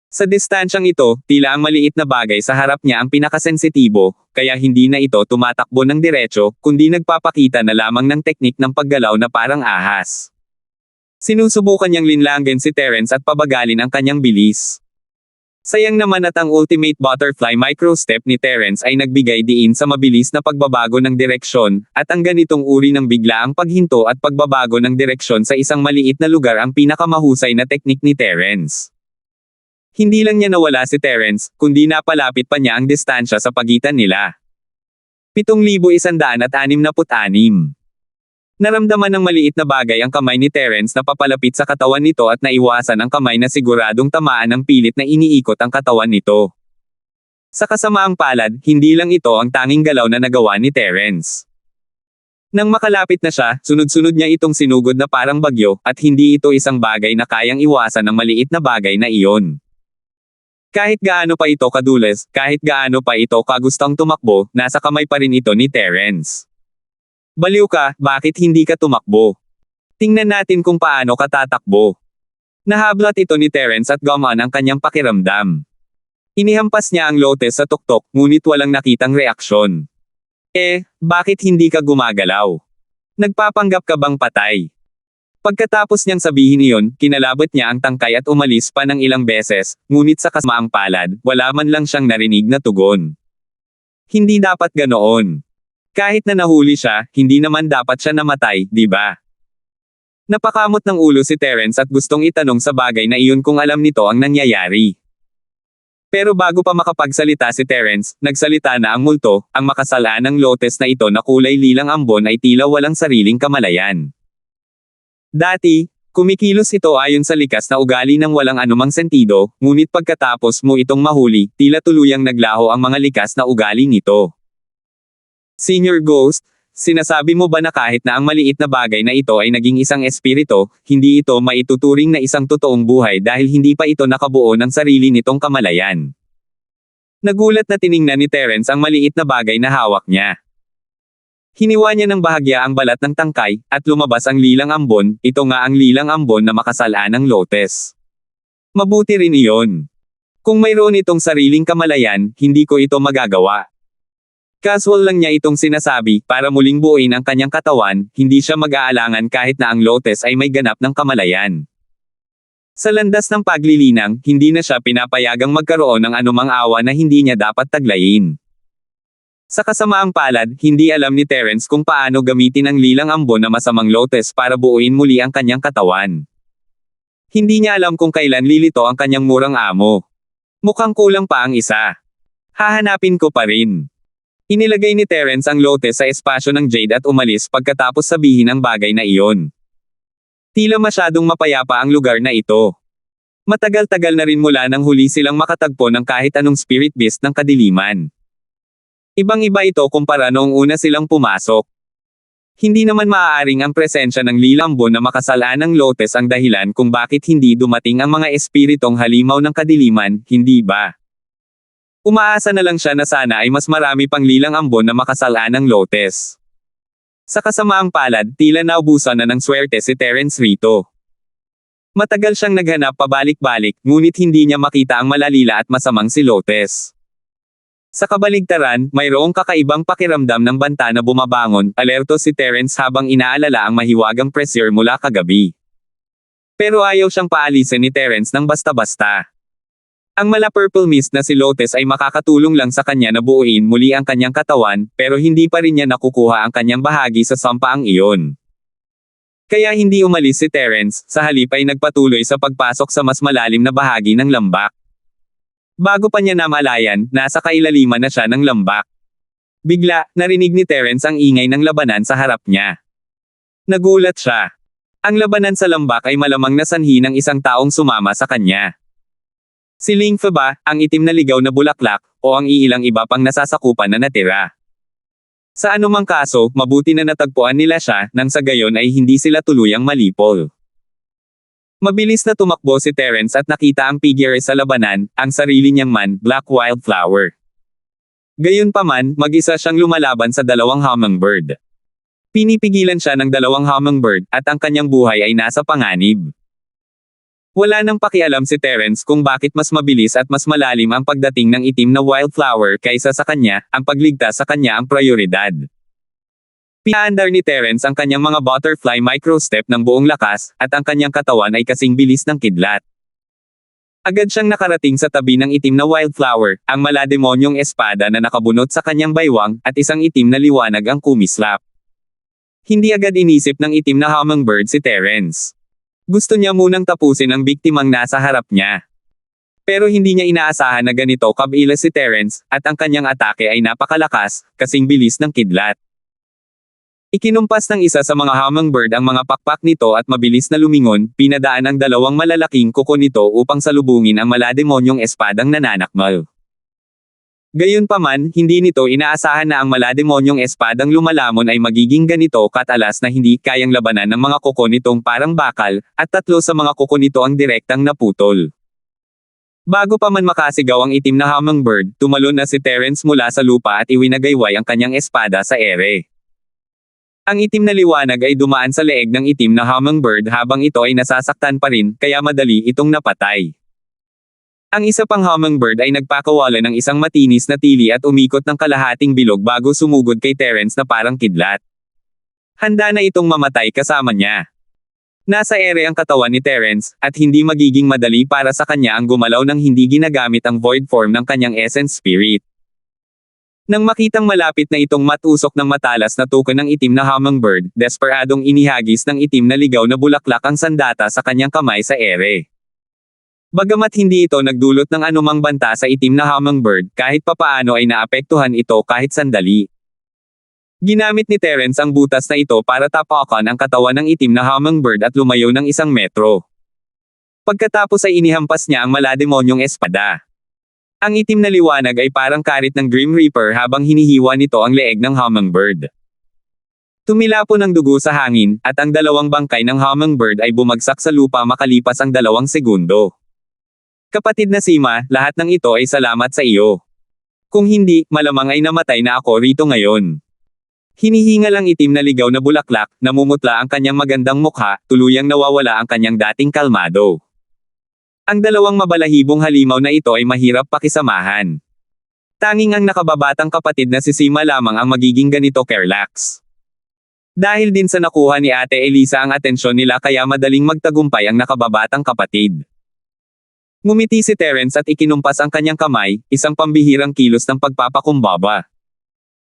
Sa distansyang ito, tila ang maliit na bagay sa harap niya ang pinakasensitibo, kaya hindi na ito tumatakbo ng diretso, kundi nagpapakita na lamang ng teknik ng paggalaw na parang ahas. Sinusubukan niyang linlangan si Terence at pabagalin ang kanyang bilis. Sayang naman at ang ultimate butterfly microstep ni Terence ay nagbigay diin sa mabilis na pagbabago ng direksyon, at ang ganitong uri ng biglaang paghinto at pagbabago ng direksyon sa isang maliit na lugar ang pinakamahusay na teknik ni Terence. Hindi lang niya nawala si Terence, kundi napalapit pa niya ang distansya sa pagitan nila. 7,166. Naramdaman ng maliit na bagay ang kamay ni Terence na papalapit sa katawan nito at naiwasan ang kamay na siguradong tamaan ng pilit na iniikot ang katawan nito. Sa kasamaang palad, hindi lang ito ang tanging galaw na nagawa ni Terence. Nang makalapit na siya, sunod-sunod niya itong sinugod na parang bagyo, at hindi ito isang bagay na kayang iwasan ng maliit na bagay na iyon. Kahit gaano pa ito kadulas, kahit gaano pa ito kagustang tumakbo, nasa kamay pa rin ito ni Terence. Baliw ka, bakit hindi ka tumakbo? Tingnan natin kung paano ka tatakbo. Nahablat ito ni Terence at gumaan ang kanyang pakiramdam. Inihampas niya ang lotes sa tuktok, ngunit walang nakitang reaksyon. Bakit hindi ka gumagalaw? Nagpapanggap ka bang patay? Pagkatapos niyang sabihin iyon, kinalabot niya ang tangkay at umalis pa ng ilang beses, ngunit sa kasamaang palad, wala man lang siyang narinig na tugon. Hindi dapat ganoon. Kahit na nahuli siya, hindi naman dapat siya namatay, di ba? Napakamot ng ulo si Terence at gustong itanong sa bagay na iyon kung alam nito ang nangyayari. Pero bago pa makapagsalita si Terence, nagsalita na ang multo, ang makasalanang lotes na ito na kulay lilang ambon ay tila walang sariling kamalayan. Dati, kumikilos ito ayon sa likas na ugali ng walang anumang sentido, ngunit pagkatapos mo itong mahuli, tila tuluyang naglaho ang mga likas na ugali nito. Senior Ghost, sinasabi mo ba na kahit na ang maliit na bagay na ito ay naging isang espiritu, hindi ito maituturing na isang totoong buhay dahil hindi pa ito nakabuo ng sarili nitong kamalayan? Nagulat na tiningnan ni Terence ang maliit na bagay na hawak niya. Hiniwa niya ng bahagya ang balat ng tangkay, at lumabas ang lilang ambon, ito nga ang lilang ambon na makasalanang lotes. Mabuti rin iyon. Kung mayroon itong sariling kamalayan, hindi ko ito magagawa. Casual lang niya itong sinasabi, para muling buuin ang kanyang katawan, hindi siya mag-aalangan kahit na ang lotes ay may ganap ng kamalayan. Sa landas ng paglilinang, hindi na siya pinapayagang magkaroon ng anumang awa na hindi niya dapat taglayin. Sa kasamaang palad, hindi alam ni Terence kung paano gamitin ang lilang ambon na masamang lotes para buuin muli ang kanyang katawan. Hindi niya alam kung kailan lilito ang kanyang murang amo. Mukhang kulang pa ang isa. Hahanapin ko pa rin. Inilagay ni Terence ang lotes sa espasyo ng Jade at umalis pagkatapos sabihin ang bagay na iyon. Tila masyadong mapayapa ang lugar na ito. Matagal-tagal na rin mula nang huli silang makatagpo ng kahit anong spirit beast ng kadiliman. Ibang-iba ito kumpara noong una silang pumasok. Hindi naman maaaring ang presensya ng lilambon na makasalanang lotes ang dahilan kung bakit hindi dumating ang mga espiritong halimaw ng kadiliman, hindi ba? Umaasa na lang siya na sana ay mas marami pang lilang ambon na makasalanang lotes. Sa kasamaang palad, tila naubusan na ng swerte si Terence rito. Matagal siyang naghanap pabalik-balik, ngunit hindi niya makita ang malalila at masamang si Lotes. Sa kabaligtaran, mayroong kakaibang pakiramdam ng banta na bumabangon, alerto si Terence habang inaalala ang mahiwagang pressure mula kagabi. Pero ayaw siyang paalisin ni Terence ng basta-basta. Ang mala-purple mist na si Lotes ay makakatulong lang sa kanya na buuin muli ang kanyang katawan, pero hindi pa rin niya nakukuha ang kanyang bahagi sa sampaang iyon. Kaya hindi umalis si Terence, sa halip ay nagpatuloy sa pagpasok sa mas malalim na bahagi ng lambak. Bago pa niya namalayan, nasa kailaliman na siya ng lambak. Bigla, narinig ni Terence ang ingay ng labanan sa harap niya. Nagulat siya. Ang labanan sa lambak ay malamang na sanhi ng isang taong sumama sa kanya. Si Lingfe ba, ang itim na ligaw na bulaklak, o ang iilang iba pang nasasakupan na natira? Sa anumang kaso, mabuti na natagpuan nila siya, nang sa gayon ay hindi sila tuluyang malipol. Mabilis na tumakbo si Terence at nakita ang figure sa labanan, ang sarili niyang man, Black Wildflower. Gayunpaman, mag-isa siyang lumalaban sa dalawang hummingbird. Pinipigilan siya ng dalawang hummingbird, at ang kanyang buhay ay nasa panganib. Wala nang pakialam si Terence kung bakit mas mabilis at mas malalim ang pagdating ng itim na wildflower kaysa sa kanya, ang pagligtas sa kanya ang prioridad. Pinaandar ni Terence ang kanyang mga butterfly microstep ng buong lakas, at ang kanyang katawan ay kasing bilis ng kidlat. Agad siyang nakarating sa tabi ng itim na wildflower, ang malademonyong espada na nakabunot sa kanyang baywang, at isang itim na liwanag ang kumislap. Hindi agad inisip ng itim na hummingbird si Terence. Gusto niya munang tapusin ang biktimang nasa harap niya. Pero hindi niya inaasahan na ganito kabila si Terence, at ang kanyang atake ay napakalakas, kasing bilis ng kidlat. Ikinumpas ng isa sa mga hummingbird ang mga pakpak nito at mabilis na lumingon, pinadaan ang dalawang malalaking kuko nito upang salubungin ang malademonyong espadang nananakmal. Gayunpaman, hindi nito inaasahan na ang malademonyong espadang lumalamon ay magiging ganito katalas na hindi kayang labanan ng mga kuko nitong parang bakal, at tatlo sa mga kuko nito ang direktang naputol. Bago pa man makasigaw ang itim na hummingbird, tumalon na si Terence mula sa lupa at iwinagayway ang kanyang espada sa ere. Ang itim na liwanag ay dumaan sa leeg ng itim na hummingbird habang ito ay nasasaktan pa rin, kaya madali itong napatay. Ang isa pang hummingbird ay nagpakawala ng isang matinis na tili at umikot ng kalahating bilog bago sumugod kay Terence na parang kidlat. Handa na itong mamatay kasama niya. Nasa ere ang katawan ni Terence, at hindi magiging madali para sa kanya ang gumalaw nang hindi ginagamit ang void form ng kanyang essence spirit. Nang makitang malapit na itong matusok ng matalas na tuka ng itim na hummingbird, desperadong inihagis ng itim na ligaw na bulaklak ang sandata sa kanyang kamay sa ere. Bagamat hindi ito nagdulot ng anumang banta sa itim na hummingbird, kahit papaano ay naapektuhan ito kahit sandali. Ginamit ni Terence ang butas na ito para tapakan ang katawan ng itim na hummingbird at lumayo ng 1 metro. Pagkatapos ay inihampas niya ang malademonyong espada. Ang itim na liwanag ay parang karit ng Grim Reaper habang hinihiwa nito ang leeg ng hummingbird. Tumilapon ang dugo sa hangin, at ang 2 bangkay ng hummingbird ay bumagsak sa lupa makalipas ang 2 segundo. Kapatid na Sima, lahat ng ito ay salamat sa iyo. Kung hindi, malamang ay namatay na ako rito ngayon. Hinihingal ang itim na ligaw na bulaklak, namumutla ang kanyang magandang mukha, tuluyang nawawala ang kanyang dating kalmado. Ang 2 mabalahibong halimaw na ito ay mahirap pakisamahan. Tanging ang nakababatang kapatid na si Sima lamang ang magiging ganito carelax. Dahil din sa nakuha ni Ate Elisa ang atensyon nila kaya madaling magtagumpay ang nakababatang kapatid. Ngumiti si Terence at ikinumpas ang kanyang kamay, isang pambihirang kilos ng pagpapakumbaba.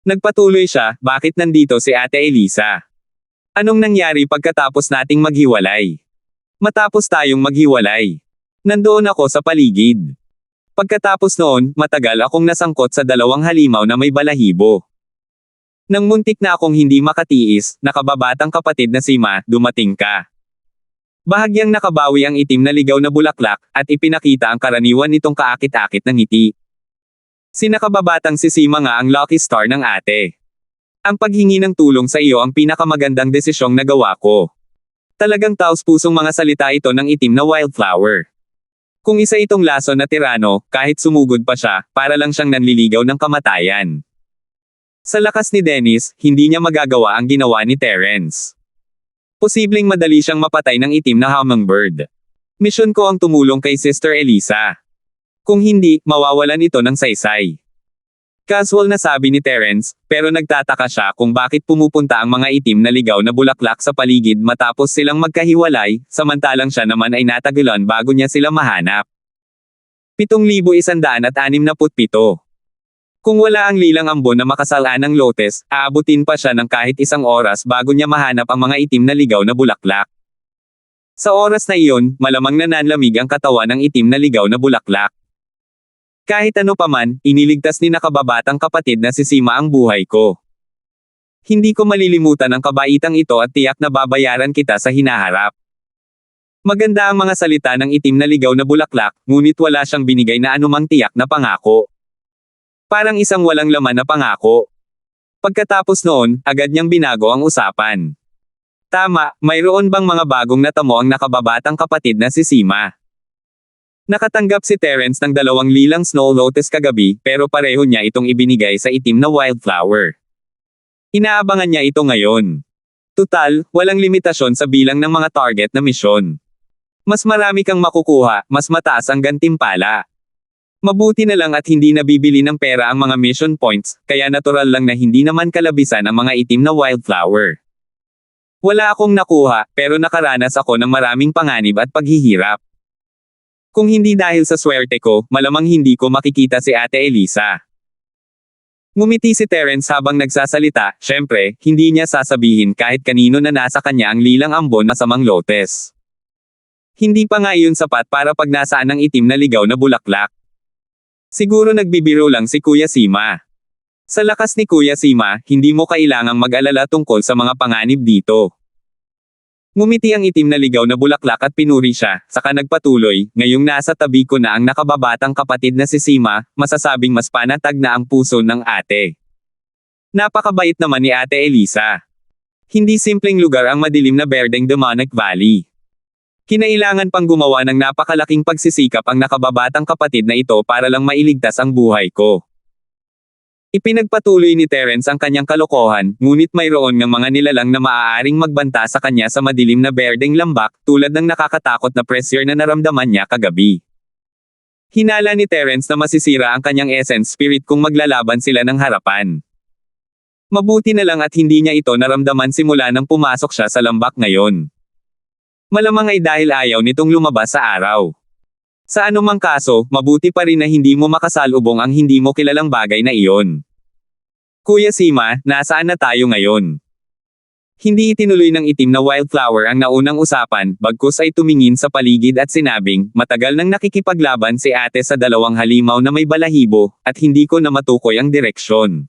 Nagpatuloy siya, bakit nandito si Ate Elisa? Anong nangyari pagkatapos nating maghiwalay? Matapos tayong maghiwalay. Nandoon ako sa paligid. Pagkatapos noon, matagal akong nasangkot sa 2 halimaw na may balahibo. Nang muntik na akong hindi makatiis, nakababatang kapatid na Sima, dumating ka. Bahagyang nakabawi ang itim na ligaw na bulaklak, at ipinakita ang karaniwan nitong kaakit-akit na ngiti. Si nakababatang si Sima nga ang lucky star ng ate. Ang paghingi ng tulong sa iyo ang pinakamagandang desisyong nagawa ko. Talagang taos-pusong mga salita ito ng itim na wildflower. Kung isa itong lason na tirano, kahit sumugod pa siya, para lang siyang nanliligaw ng kamatayan. Sa lakas ni Dennis, hindi niya magagawa ang ginawa ni Terence. Posibleng madali siyang mapatay ng itim na hummingbird. Misyon ko ang tumulong kay Sister Elisa. Kung hindi, mawawalan ito ng saysay. Casual na sabi ni Terence, pero nagtataka siya kung bakit pumupunta ang mga itim na ligaw na bulaklak sa paligid matapos silang magkahiwalay, samantalang siya naman ay natagulan bago niya sila mahanap. 7,167. Kung wala ang lilang ambon na makasalaan ng lotes, aabutin pa siya ng kahit 1 oras bago niya mahanap ang mga itim na ligaw na bulaklak. Sa oras na iyon, malamang nananlamig ang katawan ng itim na ligaw na bulaklak. Kahit ano paman, iniligtas ni nakababatang kapatid na si Sima ang buhay ko. Hindi ko malilimutan ang kabaitang ito at tiyak na babayaran kita sa hinaharap. Maganda ang mga salita ng itim na ligaw na bulaklak, ngunit wala siyang binigay na anumang tiyak na pangako. Parang isang walang laman na pangako. Pagkatapos noon, agad niyang binago ang usapan. Tama, mayroon bang mga bagong natamo ang nakababatang kapatid na si Sima? Nakatanggap si Terence ng 2 lilang snow lotus kagabi, pero pareho niya itong ibinigay sa itim na wildflower. Inaabangan niya ito ngayon. Tutal, walang limitasyon sa bilang ng mga target na misyon. Mas marami kang makukuha, mas mataas ang gantimpala. Mabuti na lang at hindi nabibili ng pera ang mga mission points, kaya natural lang na hindi naman kalabisan ang mga itim na wildflower. Wala akong nakuha, pero nakaranas ako ng maraming panganib at paghihirap. Kung hindi dahil sa swerte ko, malamang hindi ko makikita si Ate Elisa. Ngumiti si Terence habang nagsasalita, syempre, hindi niya sasabihin kahit kanino na nasa kanya ang lilang ambon na samang lotes. Hindi pa nga iyon sapat para pag nasaan ang itim na ligaw na bulaklak. Siguro nagbibiro lang si Kuya Sima. Sa lakas ni Kuya Sima, hindi mo kailangang mag-alala tungkol sa mga panganib dito. Ngumiti ang itim na ligaw na bulaklak at pinuri siya, saka nagpatuloy, ngayong nasa tabi ko na ang nakababatang kapatid na si Sima, masasabing mas panatag na ang puso ng ate. Napakabait naman ni Ate Elisa. Hindi simpleng lugar ang madilim na berdeng Demonic Valley. Kinailangan pang gumawa ng napakalaking pagsisikap ang nakababatang kapatid na ito para lang mailigtas ang buhay ko. Ipinagpatuloy ni Terence ang kanyang kalokohan, ngunit mayroon ngang mga nilalang na maaaring magbanta sa kanya sa madilim na berdeng lambak, tulad ng nakakatakot na pressure na naramdaman niya kagabi. Hinala ni Terence na masisira ang kanyang essence spirit kung maglalaban sila ng harapan. Mabuti na lang at hindi niya ito naramdaman simula nang pumasok siya sa lambak ngayon. Malamang ay dahil ayaw nitong lumabas sa araw. Sa anumang kaso, mabuti pa rin na hindi mo makasalubong ang hindi mo kilalang bagay na iyon. Kuya Sima, nasaan na tayo ngayon? Hindi itinuloy ng itim na wildflower ang naunang usapan, bagkus ay tumingin sa paligid at sinabing, matagal nang nakikipaglaban si ate sa dalawang halimaw na may balahibo, at hindi ko na matukoy ang direksyon.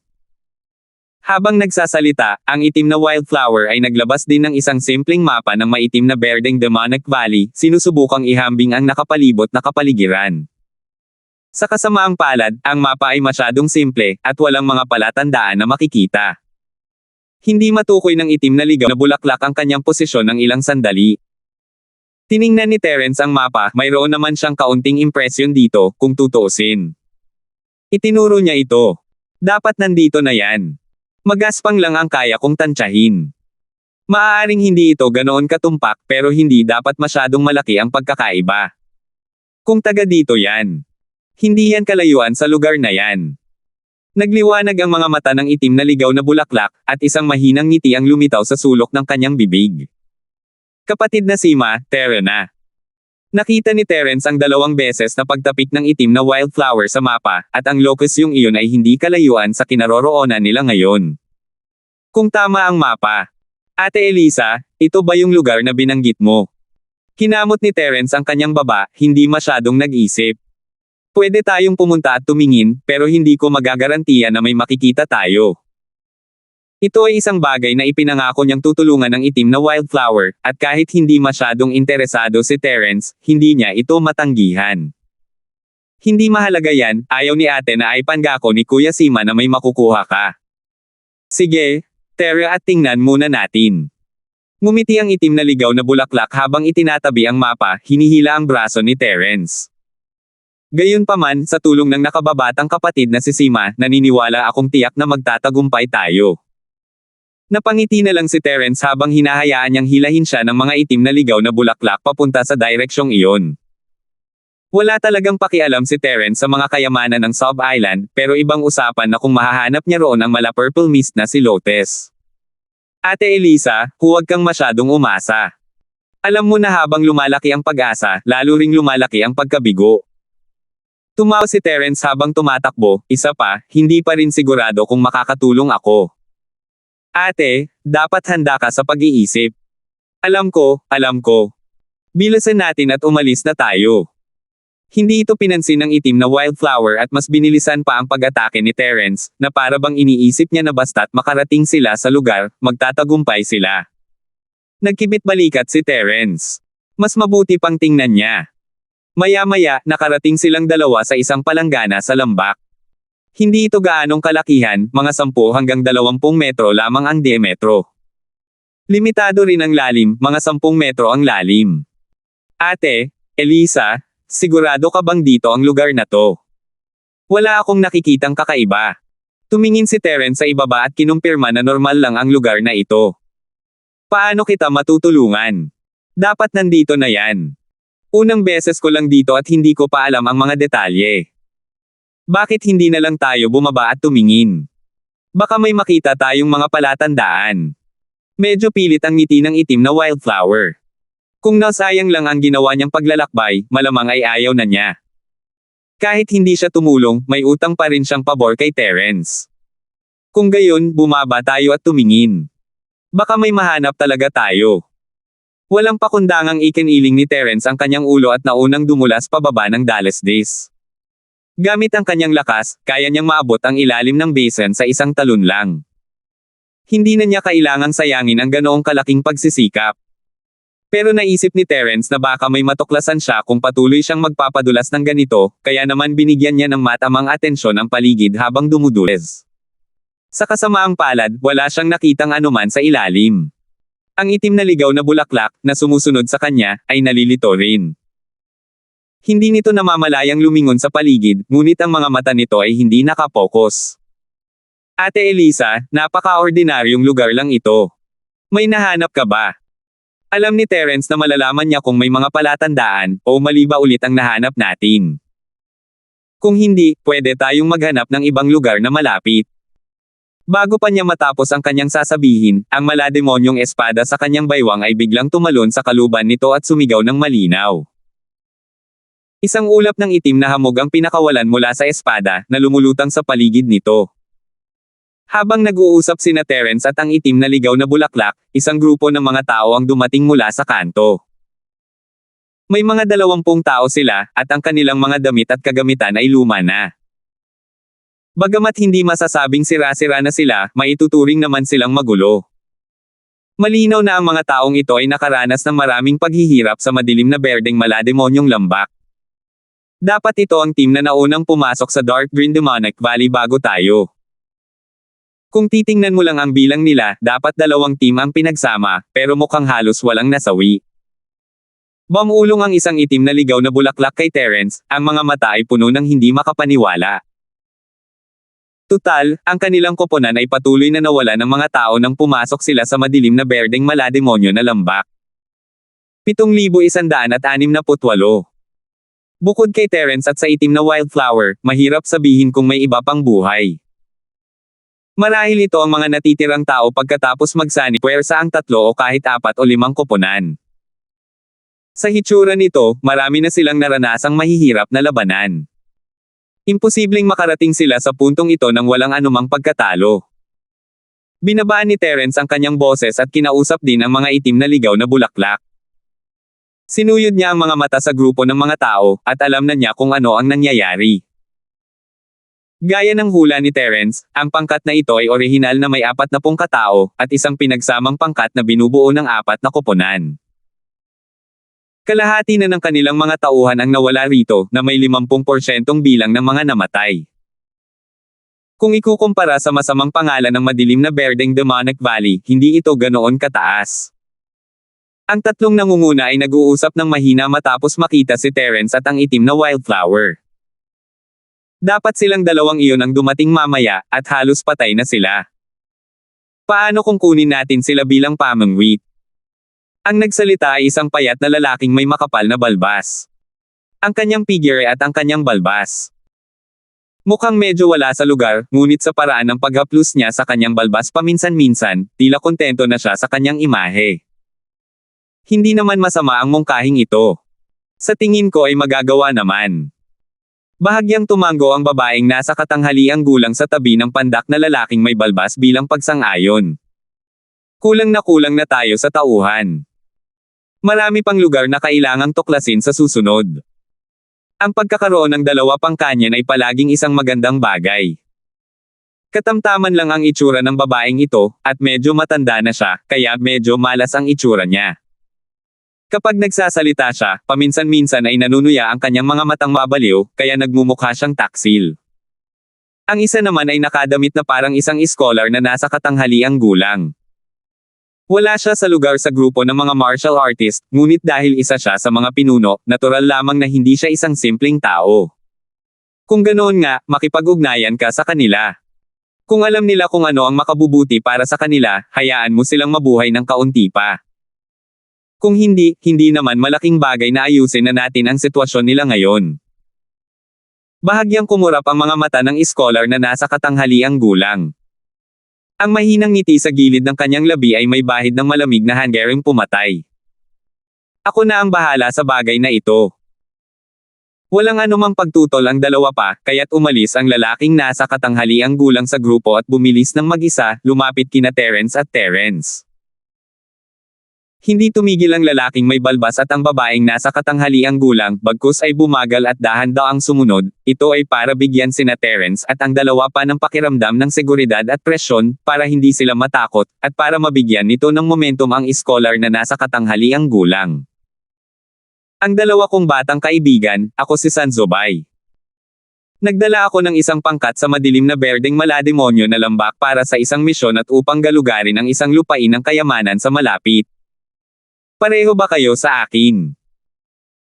Habang nagsasalita, ang itim na wildflower ay naglabas din ng isang simpleng mapa ng maitim na berdeng Demonic Valley, sinusubukang ihambing ang nakapalibot na kapaligiran. Sa kasamaang palad, ang mapa ay masyadong simple, at walang mga palatandaan na makikita. Hindi matukoy ng itim na ligaw na bulaklak ang kanyang posisyon ng ilang sandali. Tiningnan ni Terence ang mapa, mayroon naman siyang kaunting impresyon dito, kung tutuusin. Itinuro niya ito. Dapat nandito na yan. Magaspang lang ang kaya kong tantsahin. Maaaring hindi ito ganoon katumpak pero hindi dapat masyadong malaki ang pagkakaiba. Kung taga dito yan. Hindi yan kalayuan sa lugar na yan. Nagliwanag ang mga mata ng itim na ligaw na bulaklak, at isang mahinang ngiti ang lumitaw sa sulok ng kanyang bibig. Kapatid na Sima, Tara na. Nakita ni Terence ang 2 beses na pagtapik ng itim na wildflower sa mapa, at ang locus yung iyon ay hindi kalayuan sa kinaroroonan nila ngayon. Kung tama ang mapa. Ate Elisa, ito ba yung lugar na binanggit mo? Kinamot ni Terence ang kanyang baba, hindi masyadong nag-isip. Pwede tayong pumunta at tumingin, pero hindi ko magagarantiya na may makikita tayo. Ito ay isang bagay na ipinangako niyang tutulungan ng itim na wildflower, at kahit hindi masyadong interesado si Terence, hindi niya ito matanggihan. Hindi mahalaga yan, ayaw ni ate na ay pangako ni Kuya Sima na may makukuha ka. Sige, Tara at tingnan muna natin. Ngumiti ang itim na ligaw na bulaklak habang itinatabi ang mapa, hinihila ang braso ni Terence. Gayunpaman, sa tulong ng nakababatang kapatid na si Sima, naniniwala akong tiyak na magtatagumpay tayo. Napangiti na lang si Terence habang hinahayaan niyang hilahin siya ng mga itim na ligaw na bulaklak papunta sa direksyong iyon. Wala talagang pakialam si Terence sa mga kayamanan ng Sub Island, pero ibang usapan na kung mahahanap niya roon ang mala-purple mist na si Lotes. Ate Elisa, huwag kang masyadong umasa. Alam mo na habang lumalaki ang pag-asa, lalo ring lumalaki ang pagkabigo. Tumawa si Terence habang tumatakbo, isa pa, hindi pa rin sigurado kung makakatulong ako. Ate, dapat handa ka sa pag-iisip. Alam ko. Bilisan natin at umalis na tayo. Hindi ito pinansin ng itim na wildflower at mas binilisan pa ang pag-atake ni Terence, na para bang iniisip niya na basta't makarating sila sa lugar, magtatagumpay sila. Nagkibit balikat si Terence. Mas mabuti pang tingnan niya. Maya-maya, nakarating silang dalawa sa isang palanggana sa lambak. Hindi ito gaanong kalakihan, mga 10 hanggang 20 metro lamang ang diametro. Limitado rin ang lalim, mga 10 metro ang lalim. Ate, Elisa, sigurado ka bang dito ang lugar na to? Wala akong nakikitang kakaiba. Tumingin si Terence sa ibaba at kinumpirma na normal lang ang lugar na ito. Paano kita matutulungan? Dapat nandito na yan. Unang beses ko lang dito at hindi ko pa alam ang mga detalye. Bakit hindi na lang tayo bumaba at tumingin? Baka may makita tayong mga palatandaan. Medyo pilit ang ngiti ng itim na wildflower. Kung nasayang lang ang ginawa niyang paglalakbay, malamang ay ayaw na niya. Kahit hindi siya tumulong, may utang pa rin siyang pabor kay Terence. Kung gayon, bumaba tayo at tumingin. Baka may mahanap talaga tayo. Walang pakundangang ikiniling ni Terence ang kanyang ulo at naunang dumulas pababa ng Dallas Days. Gamit ang kanyang lakas, kaya niyang maabot ang ilalim ng basin sa isang talon lang. Hindi na niya kailangang sayangin ang ganoong kalaking pagsisikap. Pero naisip ni Terence na baka may matuklasan siya kung patuloy siyang magpapadulas ng ganito, kaya naman binigyan niya ng matamang atensyon ang paligid habang dumudulas. Sa kasamaang palad, wala siyang nakitang anuman sa ilalim. Ang itim na ligaw na bulaklak, na sumusunod sa kanya, ay nalilito rin. Hindi nito namamalayang lumingon sa paligid, ngunit ang mga mata nito ay hindi nakapokus. Ate Elisa, napaka-ordinaryong lugar lang ito. May nahanap ka ba? Alam ni Terence na malalaman niya kung may mga palatandaan, o mali ba ulit ang nahanap natin. Kung hindi, pwede tayong maghanap ng ibang lugar na malapit. Bago pa niya matapos ang kanyang sasabihin, ang malademonyong espada sa kanyang baywang ay biglang tumalon sa kaluban nito at sumigaw ng malinaw. Isang ulap ng itim na hamog ang pinakawalan mula sa espada, na lumulutang sa paligid nito. Habang nag-uusap sina Terence at ang itim na ligaw na bulaklak, isang grupo ng mga tao ang dumating mula sa kanto. May mga 20 tao sila, at ang kanilang mga damit at kagamitan ay luma na. Bagamat hindi masasabing sira-sira na sila, maituturing naman silang magulo. Malinaw na ang mga taong ito ay nakaranas ng maraming paghihirap sa madilim na berdeng malademonyong lambak. Dapat ito ang team na naunang pumasok sa Dark Green Demonic Valley bago tayo. Kung titingnan mo lang ang bilang nila, dapat 2 team ang pinagsama, pero mukhang halos walang nasawi. Bumulong ang isang itim na ligaw na bulaklak kay Terence, ang mga mata ay puno ng hindi makapaniwala. Tutal, ang kanilang koponan ay patuloy na nawala ng mga tao nang pumasok sila sa madilim na berdeng malademonyo na lambak. 7,168. Bukod kay Terence at sa itim na wildflower, mahirap sabihin kung may iba pang buhay. Marahil ito ang mga natitirang tao pagkatapos magsani puwersa ang 3 o kahit 4 o 5 koponan. Sa hitsura nito, marami na silang naranasang mahihirap na labanan. Imposibleng makarating sila sa puntong ito nang walang anumang pagkatalo. Binabaan ni Terence ang kanyang boses at kinausap din ang mga itim na ligaw na bulaklak. Sinuyod niya ang mga mata sa grupo ng mga tao, at alam na niya kung ano ang nangyayari. Gaya ng hula ni Terence, ang pangkat na ito ay orihinal na may 40 katao, at isang pinagsamang pangkat na binubuo ng 4 na koponan. Kalahati na ng kanilang mga tauhan ang nawala rito, na may 50% bilang ng mga namatay. Kung ikukumpara sa masamang pangalan ng madilim na berdeng Demonic Valley, hindi ito ganoon kataas. Ang 3 nangunguna ay nag-uusap ng mahina matapos makita si Terence at ang itim na wildflower. Dapat silang 2 iyon ang dumating mamaya, at halos patay na sila. Paano kung kunin natin sila bilang pamangwit? Ang nagsalita ay isang payat na lalaking may makapal na balbas. Ang kanyang figure at ang kanyang balbas. Mukhang medyo wala sa lugar, ngunit sa paraan ng paghaplos niya sa kanyang balbas paminsan-minsan, tila kontento na siya sa kanyang imahe. Hindi naman masama ang mungkahing ito. Sa tingin ko ay magagawa naman. Bahagyang tumango ang babaeng nasa katanghaliang gulang sa tabi ng pandak na lalaking may balbas bilang pagsang-ayon. Kulang na tayo sa tauhan. Marami pang lugar na kailangang tuklasin sa susunod. Ang pagkakaroon ng 2 pang kanyan ay palaging isang magandang bagay. Katamtaman lang ang itsura ng babaeng ito, at medyo matanda na siya, kaya medyo malas ang itsura niya. Kapag nagsasalita siya, paminsan-minsan ay nanunuya ang kanyang mga matang mabaliw, kaya nagmumukha siyang taksil. Ang isa naman ay nakadamit na parang isang scholar na nasa katanghaliang gulang. Wala siya sa lugar sa grupo ng mga martial artist, ngunit dahil isa siya sa mga pinuno, natural lamang na hindi siya isang simpleng tao. Kung ganoon nga, makipag-ugnayan ka sa kanila. Kung alam nila kung ano ang makabubuti para sa kanila, hayaan mo silang mabuhay ng kaunti pa. Kung hindi, hindi naman malaking bagay na ayusin na natin ang sitwasyon nila ngayon. Bahagyang kumurap ang mga mata ng scholar na nasa katanghaliang gulang. Ang mahinang ngiti sa gilid ng kanyang labi ay may bahid ng malamig na hanggaring pumatay. Ako na ang bahala sa bagay na ito. Walang anumang pagtutol ang 2 pa, kaya't umalis ang lalaking nasa katanghaliang gulang sa grupo at bumilis ng mag-isa, lumapit kina Terence at Terence. Hindi tumigil ang lalaking may balbas at ang babaeng nasa katanghaliang gulang, bagkus ay bumagal at dahan-daang sumunod. Ito ay para bigyan sina Terence at ang 2 pa ng pakiramdam ng seguridad at presyon, para hindi sila matakot, at para mabigyan nito ng momentum ang scholar na nasa katanghaliang gulang. Ang 2 kong batang kaibigan, ako si Sanzobay. Nagdala ako ng isang pangkat sa madilim na berdeng malademonyo na lambak para sa isang misyon at upang galugarin ang isang lupain ng kayamanan sa malapit. Pareho ba kayo sa akin?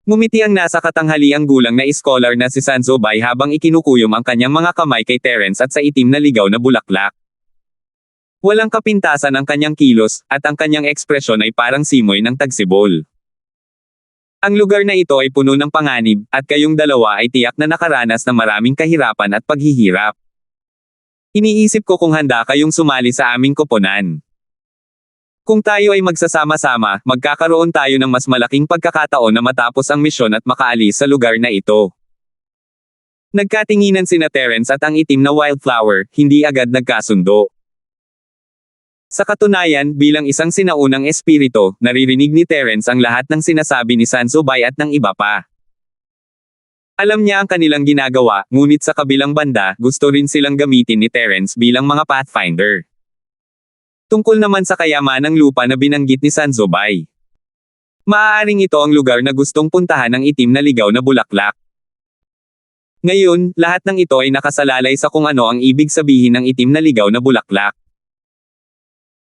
Ngumiti ang nasa katanghaliang gulang na scholar na si Sanzobay habang ikinukuyom ang kanyang mga kamay kay Terence at sa itim na ligaw na bulaklak. Walang kapintasan ang kanyang kilos, at ang kanyang ekspresyon ay parang simoy ng tagsibol. Ang lugar na ito ay puno ng panganib, at kayong 2 ay tiyak na nakaranas ng maraming kahirapan at paghihirap. Iniisip ko kung handa kayong sumali sa aming koponan. Kung tayo ay magsasama-sama, magkakaroon tayo ng mas malaking pagkakataon na matapos ang misyon at makaalis sa lugar na ito. Nagkatinginan sina Terence at ang itim na Wildflower, hindi agad nagkasundo. Sa katunayan, bilang isang sinaunang espiritu, naririnig ni Terence ang lahat ng sinasabi ni Sansubay at ng iba pa. Alam niya ang kanilang ginagawa, ngunit sa kabilang banda, gusto rin silang gamitin ni Terence bilang mga pathfinder. Tungkol naman sa kayamanang lupa na binanggit ni Sansubay. Maaaring ito ang lugar na gustong puntahan ng itim na ligaw na bulaklak. Ngayon, lahat ng ito ay nakasalalay sa kung ano ang ibig sabihin ng itim na ligaw na bulaklak.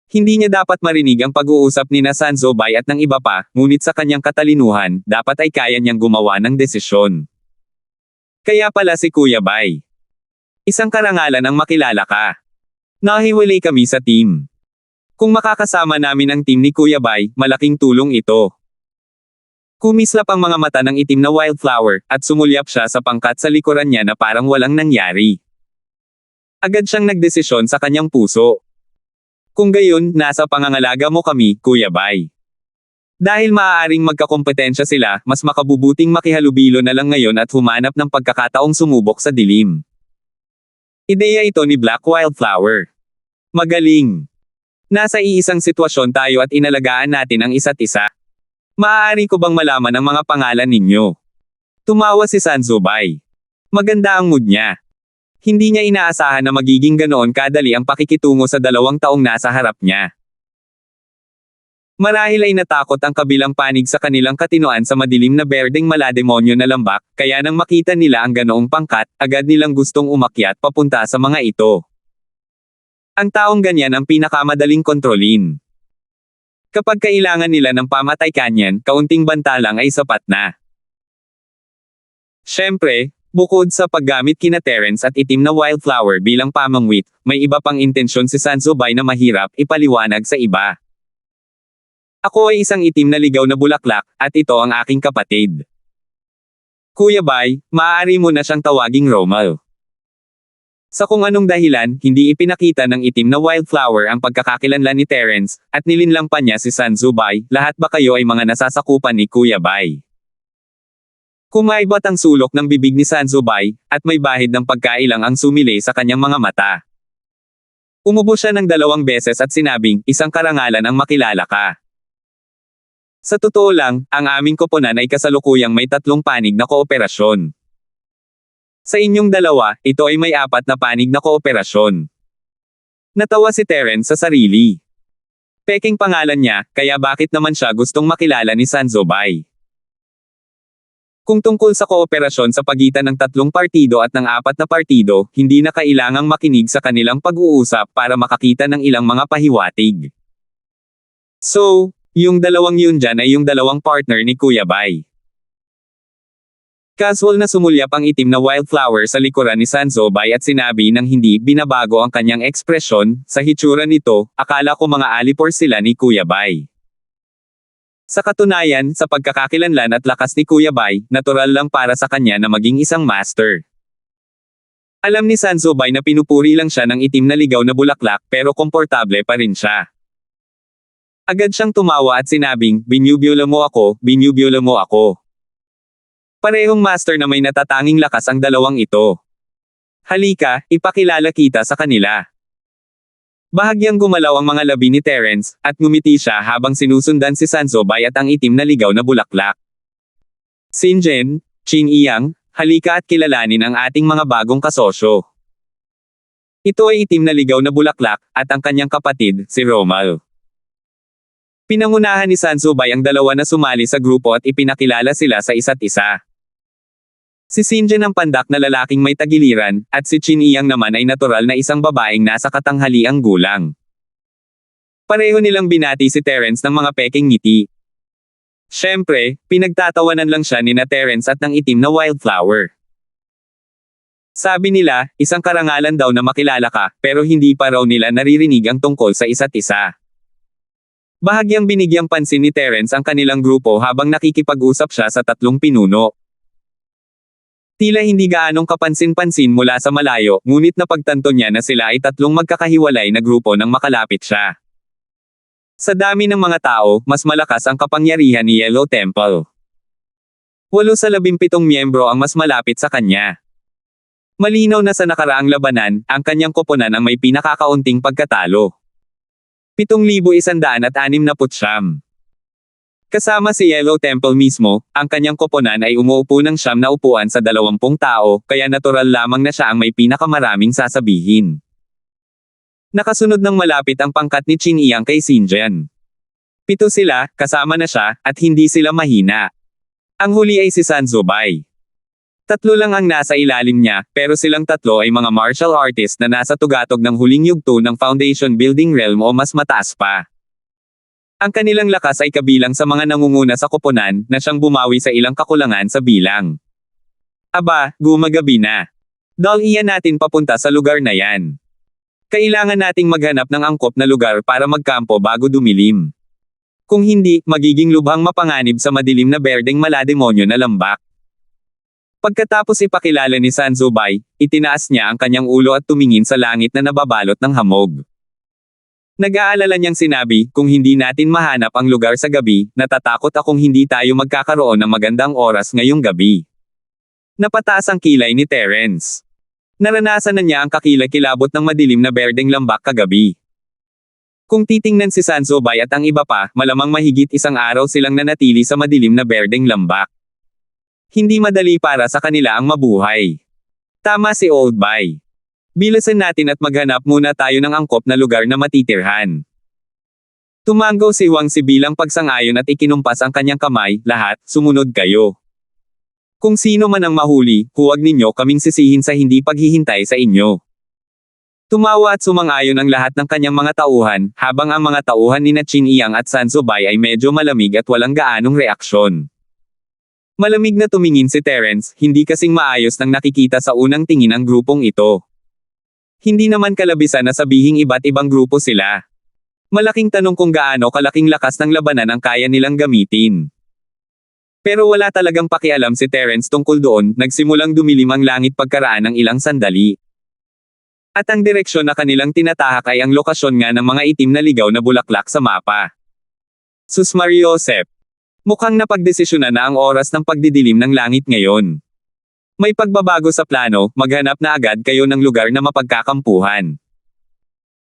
Hindi niya dapat marinig ang pag-uusap ni na Sansubay at ng iba pa, ngunit sa kanyang katalinuhan, dapat ay kaya niyang gumawa ng desisyon. Kaya pala si Kuya Bay. Isang karangalan ang makilala ka. Nahiwalay kami sa team. Kung makakasama namin ang team ni Kuya Bay, malaking tulong ito. Kumislap ang mga mata ng itim na Wildflower, at sumulyap siya sa pangkat sa likuran niya na parang walang nangyari. Agad siyang nagdesisyon sa kanyang puso. Kung gayon, nasa pangangalaga mo kami, Kuya Bay. Dahil maaaring magkakompetensya sila, mas makabubuting makihalubilo na lang ngayon at humanap ng pagkakataong sumubok sa dilim. Ideya ito ni Black Wildflower. Magaling. Nasa iisang sitwasyon tayo at inalagaan natin ang isa't isa. Maaari ko bang malaman ang mga pangalan ninyo? Tumawa si Sansubay. Maganda ang mood niya. Hindi niya inaasahan na magiging ganoon kadali ang pakikitungo sa 2 taong nasa harap niya. Marahil ay natakot ang kabilang panig sa kanilang katinoan sa madilim na berdeng malademonyo na lambak, kaya nang makita nila ang ganoong pangkat, agad nilang gustong umakyat papunta sa mga ito. Ang taong ganyan ang pinakamadaling kontrolin. Kapag kailangan nila ng pamatay kanyan, kaunting banta lang ay sapat na. Siyempre, bukod sa paggamit kina Terence at itim na Wildflower bilang pamangwit, may iba pang intensyon si Sansubay na mahirap ipaliwanag sa iba. Ako ay isang itim na ligaw na bulaklak, at ito ang aking kapatid. Kuya Bay, maaari mo na siyang tawaging Romel. Sa kung anong dahilan, hindi ipinakita ng itim na Wildflower ang pagkakakilanlan ni Terence, at nilinlang pa niya si Sansubay, lahat ba kayo ay mga nasasakupan ni Kuya Bay? Kumaibot ang sulok ng bibig ni Sansubay, at may bahid ng pagkailang ang sumilay sa kanyang mga mata. Umubo siya ng 2 beses at sinabing, isang karangalan ang makilala ka. Sa totoo lang, ang aming koponan ay kasalukuyang may 3 panig na kooperasyon. Sa inyong 2, ito ay may 4 na panig na kooperasyon. Natawa si Terence sa sarili. Peking pangalan niya, kaya bakit naman siya gustong makilala ni Sansubay? Kung tungkol sa kooperasyon sa pagitan ng 3 partido at ng 4 na partido, hindi na kailangang makinig sa kanilang pag-uusap para makakita ng ilang mga pahiwatig. So, yung 2 yun dyan ay yung 2 partner ni Kuya Bay. Casual na sumulyap ang itim na Wildflower sa likuran ni Sansubay at sinabi nang hindi binabago ang kanyang ekspresyon, sa hitsura nito, akala ko mga alipor sila ni Kuya Bay. Sa katunayan, sa pagkakakilanlan at lakas ni Kuya Bay, natural lang para sa kanya na maging isang master. Alam ni Sansubay na pinupuri lang siya ng itim na ligaw na bulaklak pero komportable pa rin siya. Agad siyang tumawa at sinabing, binubula mo ako, binubula mo ako. Parehong master na may natatanging lakas ang 2 ito. Halika, ipakilala kita sa kanila. Bahagyang gumalaw ang mga labi ni Terence, at ngumiti siya habang sinusundan si Sansubay at ang itim na ligaw na bulaklak. Sinjen, Chin Iyang, halika at kilalanin ang ating mga bagong kasosyo. Ito ay itim na ligaw na bulaklak, at ang kanyang kapatid, si Romel. Pinangunahan ni Sansubay ang 2 na sumali sa grupo at ipinakilala sila sa isa't isa. Si Sinjen ang pandak na lalaking may tagiliran, at si Chin Iyang naman ay natural na isang babaeng nasa katanghaliang gulang. Pareho nilang binati si Terence ng mga peking ngiti. Siyempre, pinagtatawanan lang siya ni na Terence at ng itim na Wildflower. Sabi nila, isang karangalan daw na makilala ka, pero hindi pa raw nila naririnig ang tungkol sa isa't isa. Bahagyang binigyang pansin ni Terence ang kanilang grupo habang nakikipag-usap siya sa 3 pinuno. Tila hindi gaanong kapansin-pansin mula sa malayo, ngunit napagtanto niya na sila ay tatlong magkakahiwalay na grupo nang makalapit siya. Sa dami ng mga tao, mas malakas ang kapangyarihan ni Yellow Temple. 8 sa 17 miyembro ang mas malapit sa kanya. Malinaw na sa nakaraang labanan, ang kanyang koponan ang may pinakakaunting pagkatalo. 7,169. Kasama si Yellow Temple mismo, ang kanyang koponan ay umuupo ng 9 na upuan sa 20 tao, kaya natural lamang na siya ang may pinakamaraming sasabihin. Nakasunod ng malapit ang pangkat ni Qin Iyang kay Xinjian. 7 sila, kasama na siya, at hindi sila mahina. Ang huli ay si Sun Zubay. 3 lang ang nasa ilalim niya, pero silang 3 ay mga martial artist na nasa tugatog ng huling yugto ng Foundation Building Realm o mas mataas pa. Ang kanilang lakas ay kabilang sa mga nangunguna sa koponan na siyang bumawi sa ilang kakulangan sa bilang. Aba, gumagabi na. Dalian natin papunta sa lugar na yan. Kailangan nating maghanap ng angkop na lugar para magkampo bago dumilim. Kung hindi, magiging lubhang mapanganib sa madilim na berdeng malademonyo na lambak. Pagkatapos ipakilala ni Sun Zubay, itinaas niya ang kanyang ulo at tumingin sa langit na nababalot ng hamog. Nag-aalala niyang sinabi, kung hindi natin mahanap ang lugar sa gabi, natatakot akong hindi tayo magkakaroon ng magandang oras ngayong gabi. Napataas ang kilay ni Terence. Naranasan na niya ang kakilakilabot ng madilim na berdeng lambak kagabi. Kung titingnan si Sun Zubay at ang iba pa, malamang mahigit 1 araw silang nanatili sa madilim na berdeng lambak. Hindi madali para sa kanila ang mabuhay. Tama si Old Bay. Bilisan natin at maghanap muna tayo ng angkop na lugar na matitirhan. Tumanggo si Wang Si bilang pagsang-ayon at ikinumpas ang kanyang kamay, lahat, sumunod kayo. Kung sino man ang mahuli, huwag ninyo kaming sisihin sa hindi paghihintay sa inyo. Tumawa at sumang-ayon ang lahat ng kanyang mga tauhan, habang ang mga tauhan ni Qin Iyang at Sun Zubay ay medyo malamig at walang gaanong reaksyon. Malamig na tumingin si Terence, hindi kasing maayos nang nakikita sa unang tingin ang grupong ito. Hindi naman kalabisan na sabihing iba't ibang grupo sila. Malaking tanong kung gaano kalaking lakas ng labanan ang kaya nilang gamitin. Pero wala talagang pakialam si Terence tungkol doon, nagsimulang dumilim ang langit pagkaraan ng ilang sandali. At ang direksyon na kanilang tinatahak ay ang lokasyon nga ng mga itim na ligaw na bulaklak sa mapa. Sus Mariosep. Mukhang napagdesisyonan na ang oras ng pagdidilim ng langit ngayon. May pagbabago sa plano, maghanap na agad kayo ng lugar na mapagkakampuhan.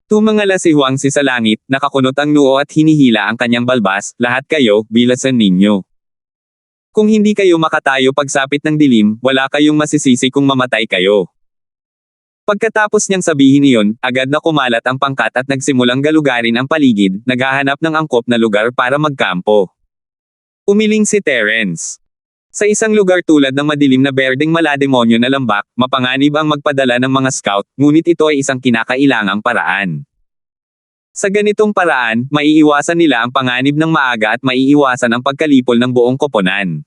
Tumangala si Huang Si sa langit, nakakunot ang noo at hinihila ang kanyang balbas, lahat kayo, bilasan ninyo. Kung hindi kayo makatayo pagsapit ng dilim, wala kayong masisisi kung mamatay kayo. Pagkatapos niyang sabihin iyon, agad na kumalat ang pangkat at nagsimulang galugarin ang paligid, naghahanap ng angkop na lugar para magkampo. Umiling si Terence. Sa isang lugar tulad ng madilim na berdeng malademonyo na lambak, mapanganib ang magpadala ng mga scout, ngunit ito ay isang kinakailangang paraan. Sa ganitong paraan, maiiwasan nila ang panganib ng maaga at maiiwasan ang pagkalipol ng buong koponan.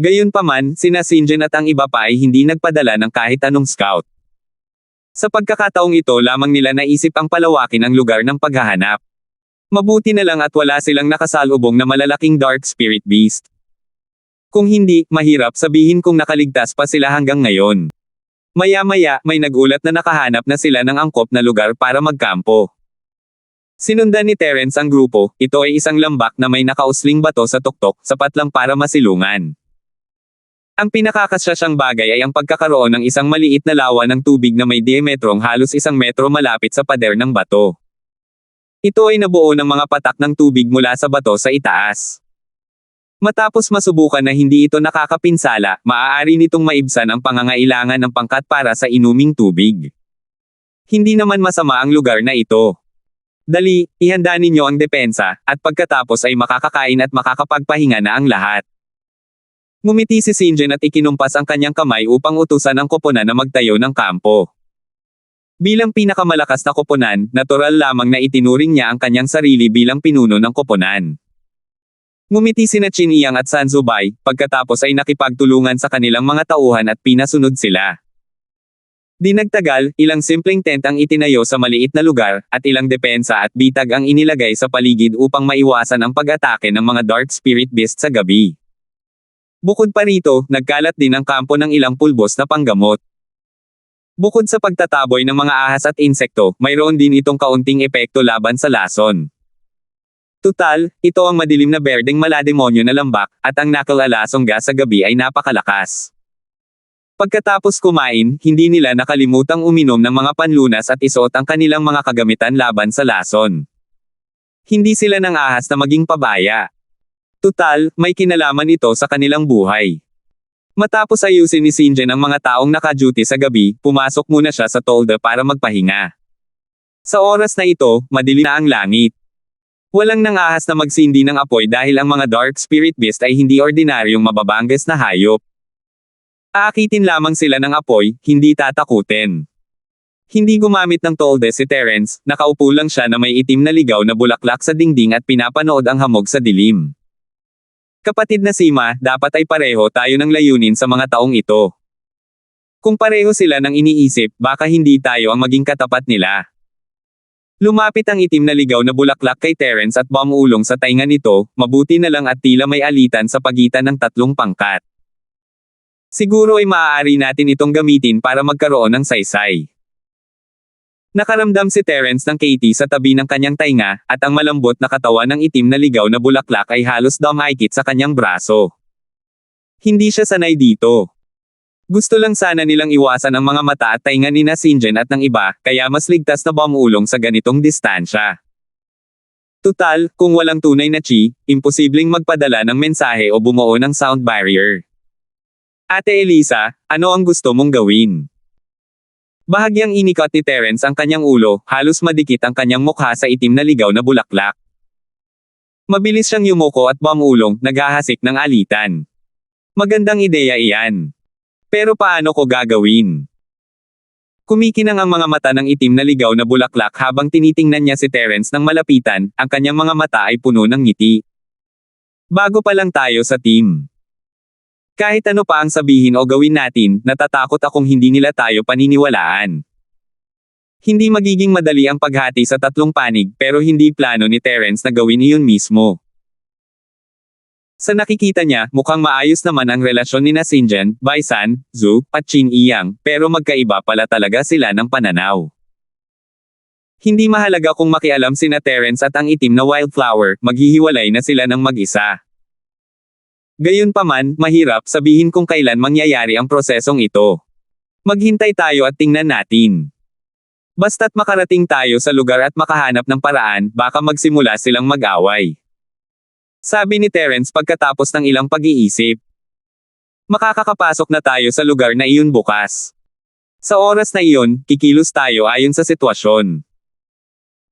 Gayunpaman, sina Xinjian at ang iba pa ay hindi nagpadala ng kahit anong scout. Sa pagkakataong ito lamang nila naisip ang palawakin ang lugar ng paghahanap. Mabuti na lang at wala silang nakasalubong na malalaking dark spirit beast. Kung hindi, mahirap sabihin kung nakaligtas pa sila hanggang ngayon. Maya-maya, may nagulat na nakahanap na sila ng angkop na lugar para magkampo. Sinundan ni Terence ang grupo, ito ay isang lambak na may nakausling bato sa tuktok, sapat lang para masilungan. Ang pinakakasasyang bagay ay ang pagkakaroon ng isang maliit na lawa ng tubig na may diametrong halos 1 metro malapit sa pader ng bato. Ito ay nabuo ng mga patak ng tubig mula sa bato sa itaas. Matapos masubukan na hindi ito nakakapinsala, maaari nitong maibsan ang pangangailangan ng pangkat para sa inuming tubig. Hindi naman masama ang lugar na ito. Dali, ihanda ninyo ang depensa, at pagkatapos ay makakakain at makakapagpahinga na ang lahat. Ngumiti si Xinjian at ikinumpas ang kanyang kamay upang utusan ang koponan na magtayo ng kampo. Bilang pinakamalakas na koponan, natural lamang na itinuring niya ang kanyang sarili bilang pinuno ng koponan. Ngumiti sina Qin Iyang at Sun Zubay, pagkatapos ay nakipagtulungan sa kanilang mga tauhan at pinasunod sila. Di nagtagal, ilang simpleng tent ang itinayo sa maliit na lugar, at ilang depensa at bitag ang inilagay sa paligid upang maiwasan ang pag-atake ng mga dark spirit beast sa gabi. Bukod pa rito, nagkalat din ang kampo ng ilang pulbos na panggamot. Bukod sa pagtataboy ng mga ahas at insekto, mayroon din itong kaunting epekto laban sa lason. Tutal, ito ang madilim na berdeng malademonyo na lambak, at ang nakalalasong gas sa gabi ay napakalakas. Pagkatapos kumain, hindi nila nakalimutang uminom ng mga panlunas at isuot ang kanilang mga kagamitan laban sa lason. Hindi sila ng ahas na maging pabaya. Tutal, may kinalaman ito sa kanilang buhay. Matapos ayusin ni Sinjen ang mga taong naka-duty sa gabi, pumasok muna siya sa tolda para magpahinga. Sa oras na ito, madilim na ang langit. Walang nang-ahas na magsindi ng apoy dahil ang mga dark spirit beast ay hindi ordinaryong mababangges na hayop. Aakitin lamang sila ng apoy, hindi tatakutin. Hindi gumamit ng tolde si Terence, nakaupo lang siya na may itim na ligaw na bulaklak sa dingding at pinapanood ang hamog sa dilim. Kapatid na Sima, dapat ay pareho tayo ng layunin sa mga taong ito. Kung pareho sila ng iniisip, baka hindi tayo ang maging katapat nila. Lumapit ang itim na ligaw na bulaklak kay Terence at bumulong sa tainga nito, mabuti na lang at tila may alitan sa pagitan ng tatlong pangkat. Siguro ay maaari natin itong gamitin para magkaroon ng saysay. Nakaramdam si Terence ng Katie sa tabi ng kanyang tainga, at ang malambot na katawan ng itim na ligaw na bulaklak ay halos dumaikit sa kanyang braso. Hindi siya sanay dito. Gusto lang sana nilang iwasan ang mga mata at tainga ni Sinjen at ng iba, kaya mas ligtas na bumulong sa ganitong distansya. Tutal, kung walang tunay na chi, imposibleng magpadala ng mensahe o bumuo ng sound barrier. Ate Elisa, ano ang gusto mong gawin? Bahagyang inikot ni Terence ang kanyang ulo, halos madikit ang kanyang mukha sa itim na ligaw na bulaklak. Mabilis siyang yumuko at bumulong, naghahasik ng alitan. Magandang ideya iyan. Pero paano ko gagawin? Kumikinang ang mga mata ng itim na ligaw na bulaklak habang tinitingnan niya si Terence ng malapitan, ang kanyang mga mata ay puno ng ngiti. Bago pa lang tayo sa team. Kahit ano pa ang sabihin o gawin natin, natatakot akong hindi nila tayo paniniwalaan. Hindi magiging madali ang paghati sa tatlong panig pero hindi plano ni Terence na gawin iyon mismo. Sa nakikita niya, mukhang maayos naman ang relasyon ni Sinjen, Baisan, Zhu, at Qin Iyang, pero magkaiba pala talaga sila ng pananaw. Hindi mahalaga kung makialam sina Terence at ang itim na wildflower, maghihiwalay na sila ng mag-isa. Gayunpaman, mahirap sabihin kung kailan mangyayari ang prosesong ito. Maghintay tayo at tingnan natin. Basta't makarating tayo sa lugar at makahanap ng paraan, baka magsimula silang mag-away. Sabi ni Terence pagkatapos ng ilang pag-iisip. Makakakapasok na tayo sa lugar na iyon bukas. Sa oras na iyon, kikilos tayo ayon sa sitwasyon.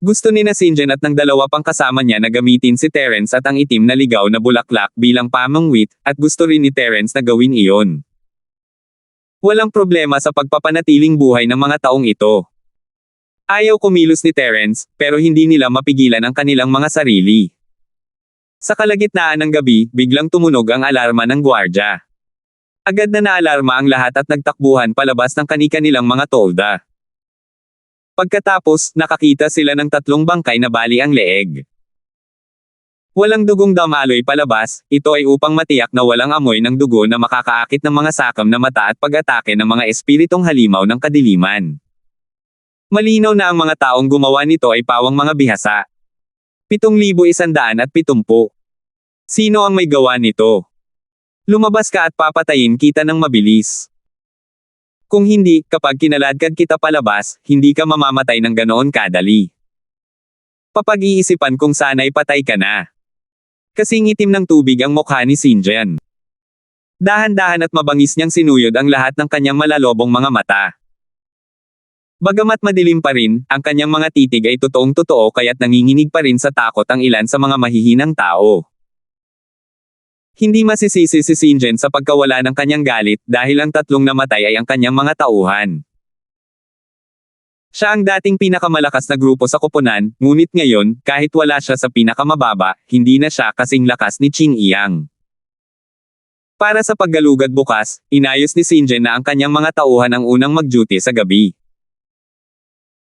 Gusto ni Sinjen at ng dalawa pang kasama niya na gamitin si Terence at ang itim na ligaw na bulaklak bilang pamangwit, at gusto rin ni Terence na gawin iyon. Walang problema sa pagpapanatiling buhay ng mga taong ito. Ayaw kumilos ni Terence, pero hindi nila mapigilan ang kanilang mga sarili. Sa kalagitnaan ng gabi, biglang tumunog ang alarma ng gwardya. Agad na naalarma ang lahat at nagtakbuhan palabas ng kani-kanilang mga tolda. Pagkatapos, nakakita sila ng tatlong bangkay na bali ang leeg. Walang dugong damaloy palabas, ito ay upang matiyak na walang amoy ng dugo na makakaakit ng mga sakam na mata at pag-atake ng mga espiritong halimaw ng kadiliman. Malinaw na ang mga taong gumawa nito ay pawang mga bihasa. 7,170. Sino ang may gawa nito? Lumabas ka at papatayin kita ng mabilis. Kung hindi, kapag kinaladkad kita palabas, hindi ka mamamatay ng ganoon kadali. Papag-iisipan kung sana'y patay ka na. Kasing itim ng tubig ang mukha ni Sinjen. Dahan-dahan at mabangis niyang sinuyod ang lahat ng kanyang malalobong mga mata. Bagamat madilim pa rin, ang kanyang mga titig ay totoong-totoo kaya't nanginginig pa rin sa takot ang ilan sa mga mahihinang tao. Hindi masisisi si Sinjen sa pagkawala ng kanyang galit dahil ang tatlong namatay ay ang kanyang mga tauhan. Siya ang dating pinakamalakas na grupo sa koponan, ngunit ngayon, kahit wala siya sa pinakamababa, hindi na siya kasing lakas ni Qin Iyang. Para sa paggalugad bukas, inayos ni Sinjen na ang kanyang mga tauhan ang unang mag-duty sa gabi.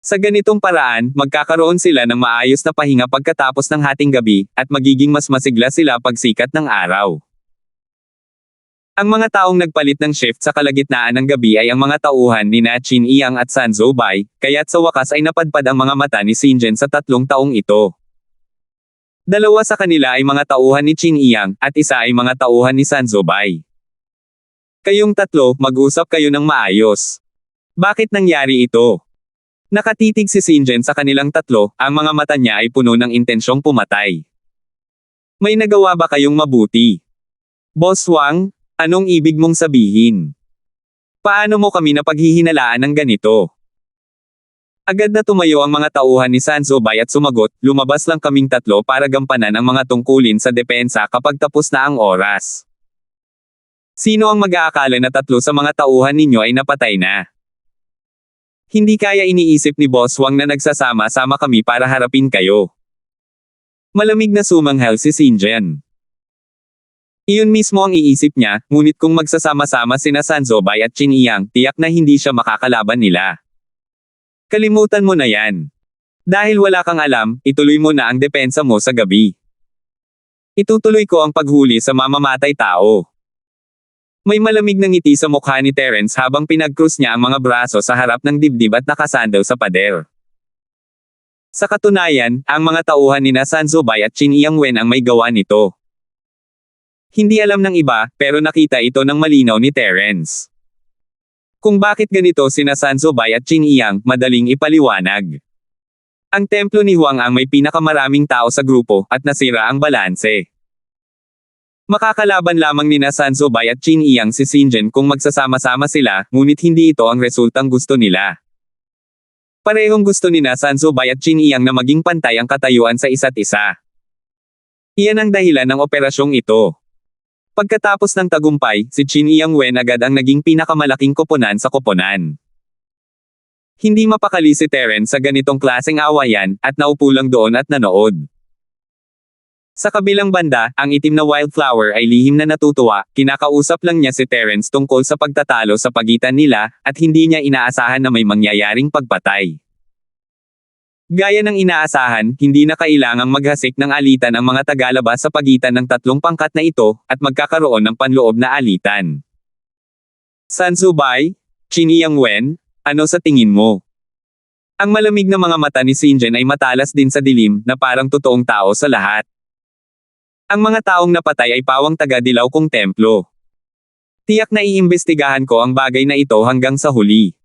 Sa ganitong paraan, magkakaroon sila ng maayos na pahinga pagkatapos ng hating gabi, at magiging mas masigla sila pagsikat ng araw. Ang mga taong nagpalit ng shift sa kalagitnaan ng gabi ay ang mga tauhan ni Qin Iyang at San Zobei, kaya't sa wakas ay napadpad ang mga mata ni Xinjen sa 3 taong ito. 2 sa kanila ay mga tauhan ni Qin Iyang, at isa ay mga tauhan ni San Zobei. Kayong 3, mag-usap kayo ng maayos. Bakit nangyari ito? Nakatitig si Xinjen sa kanilang 3, ang mga mata niya ay puno ng intensyong pumatay. May nagawa ba kayong mabuti? Boss Wang, anong ibig mong sabihin? Paano mo kami napaghihinalaan ng ganito? Agad na tumayo ang mga tauhan ni San Zobei at sumagot, lumabas lang kaming 3 para gampanan ang mga tungkulin sa depensa kapag tapos na ang oras. Sino ang mag-aakala na 3 sa mga tauhan ninyo ay napatay na? Hindi kaya iniisip ni Boss Wang na nagsasama-sama kami para harapin kayo. Malamig na sumanghel si Xinjen. Iyon mismo ang iisip niya, ngunit kung magsasama-sama sina San Zobei at Qin Iyang, tiyak na hindi siya makakalaban nila. Kalimutan mo na yan. Dahil wala kang alam, ituloy mo na ang depensa mo sa gabi. Itutuloy ko ang paghuli sa mamamatay tao. May malamig na ngiti sa mukha ni Terence habang pinag-cross niya ang mga braso sa harap ng dibdib at nakasandal sa pader. Sa katunayan, ang mga tauhan ni San Zobei at Qin Iyang Wen ang may gawa nito. Hindi alam ng iba, pero nakita ito ng malinaw ni Terence. Kung bakit ganito sina San Zobei at Qin Iyang, madaling ipaliwanag. Ang templo ni Huang ang may pinakamaraming tao sa grupo, at nasira ang balanse. Makakalaban lamang ni San Zobei at Qin Iyang si Xinjen kung magsasama-sama sila, ngunit hindi ito ang resultang gusto nila. Parehong gusto ni San Zobei at Qin Iyang na maging pantay ang katayuan sa isa't isa. Iyan ang dahilan ng operasyong ito. Pagkatapos ng tagumpay, si Qin Iyang Wen agad ang naging pinakamalaking koponan sa koponan. Hindi mapakali si Terence sa ganitong klaseng awayan, at naupo lang doon at nanood. Sa kabilang banda, ang itim na wildflower ay lihim na natutuwa, kinakausap lang niya si Terence tungkol sa pagtatalo sa pagitan nila, at hindi niya inaasahan na may mangyayaring pagpatay. Gaya ng inaasahan, hindi na kailangang maghasik ng alitan ang mga tagalabas sa pagitan ng 3 pangkat na ito, at magkakaroon ng panloob na alitan. San Zobei, Qin Iyang Wen, ano sa tingin mo? Ang malamig na mga mata ni Xinjen ay matalas din sa dilim, na parang totoong tao sa lahat. Ang mga taong napatay ay pawang taga-dilaw kong templo. Tiyak na iimbestigahan ko ang bagay na ito hanggang sa huli.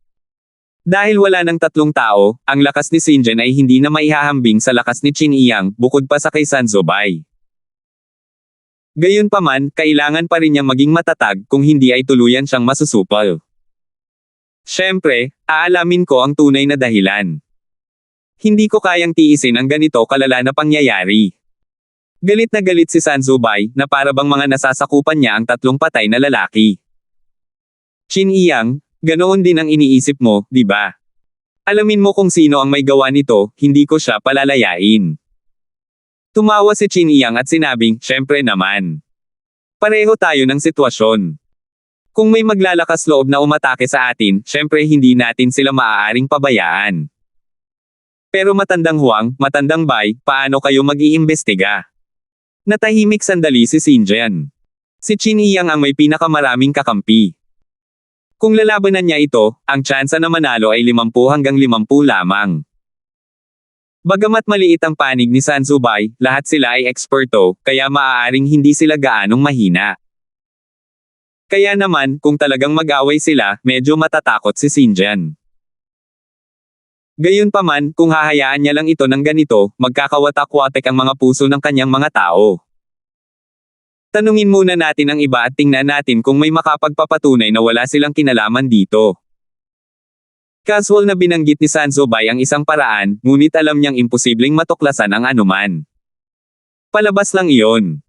Dahil wala ng 3 tao, ang lakas ni Xinjen ay hindi na maihahambing sa lakas ni Qin Iyang, bukod pa sa kay San Zobei. Gayunpaman, kailangan pa rin niyang maging matatag kung hindi ay tuluyan siyang masusupal. Siyempre, aalamin ko ang tunay na dahilan. Hindi ko kayang tiisin ang ganito kalala na pangyayari. Galit na galit si San Zobei, na para bang mga nasasakupan niya ang 3 patay na lalaki. Qin Iyang, ganoon din ang iniisip mo, di ba? Alamin mo kung sino ang may gawa nito, hindi ko siya palalayain. Tumawa si Qin Iyang at sinabing, syempre naman. Pareho tayo ng sitwasyon. Kung may maglalakas loob na umatake sa atin, syempre hindi natin sila maaaring pabayaan. Pero matandang Huang, matandang Bai, paano kayo mag-iimbestiga? Natahimik sandali si Xinjen. Si Qin Iyang ang may pinakamaraming kakampi. Kung lalabanan niya ito, ang tsansa na manalo ay 50 hanggang 50 lamang. Bagamat maliit ang panig ni San Zobei, lahat sila ay eksperto, kaya maaaring hindi sila gaanong mahina. Kaya naman, kung talagang mag-away sila, medyo matatakot si Xinjen. Gayunpaman, kung hahayaan niya lang ito ng ganito, magkakawatak-watek ang mga puso ng kanyang mga tao. Tanungin muna natin ang iba at tingnan natin kung may makapagpapatunay na wala silang kinalaman dito. Casual na binanggit ni San Zobei ang isang paraan, ngunit alam niyang imposibleng matuklasan ang anuman. Palabas lang iyon.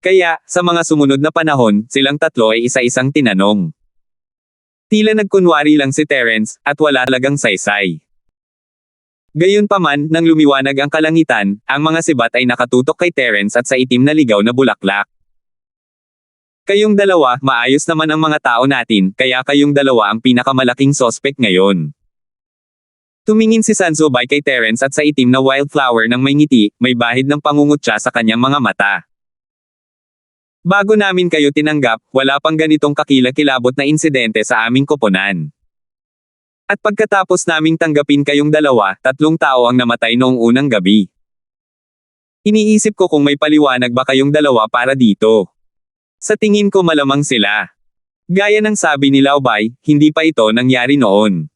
Kaya, sa mga sumunod na panahon, silang 3 ay isa-isang tinanong. Tila nagkunwari lang si Terence, at wala talagang saysay. Gayunpaman, nang lumiwanag ang kalangitan, ang mga sibat ay nakatutok kay Terence at sa itim na ligaw na bulaklak. Kayong dalawa, maayos naman ang mga tao natin, kaya kayong dalawa ang pinakamalaking sospek ngayon. Tumingin si San Zobei kay Terence at sa itim na wildflower ng may ngiti, may bahid ng pangungutya sa kanyang mga mata. Bago namin kayo tinanggap, wala pang ganitong kakilakilabot na insidente sa aming koponan. At pagkatapos naming tanggapin kayong dalawa, 3 tao ang namatay noong unang gabi. Iniisip ko kung may paliwanag ba kayong dalawa para dito. Sa tingin ko malamang sila. Gaya ng sabi ni Laobay, hindi pa ito nangyari noon.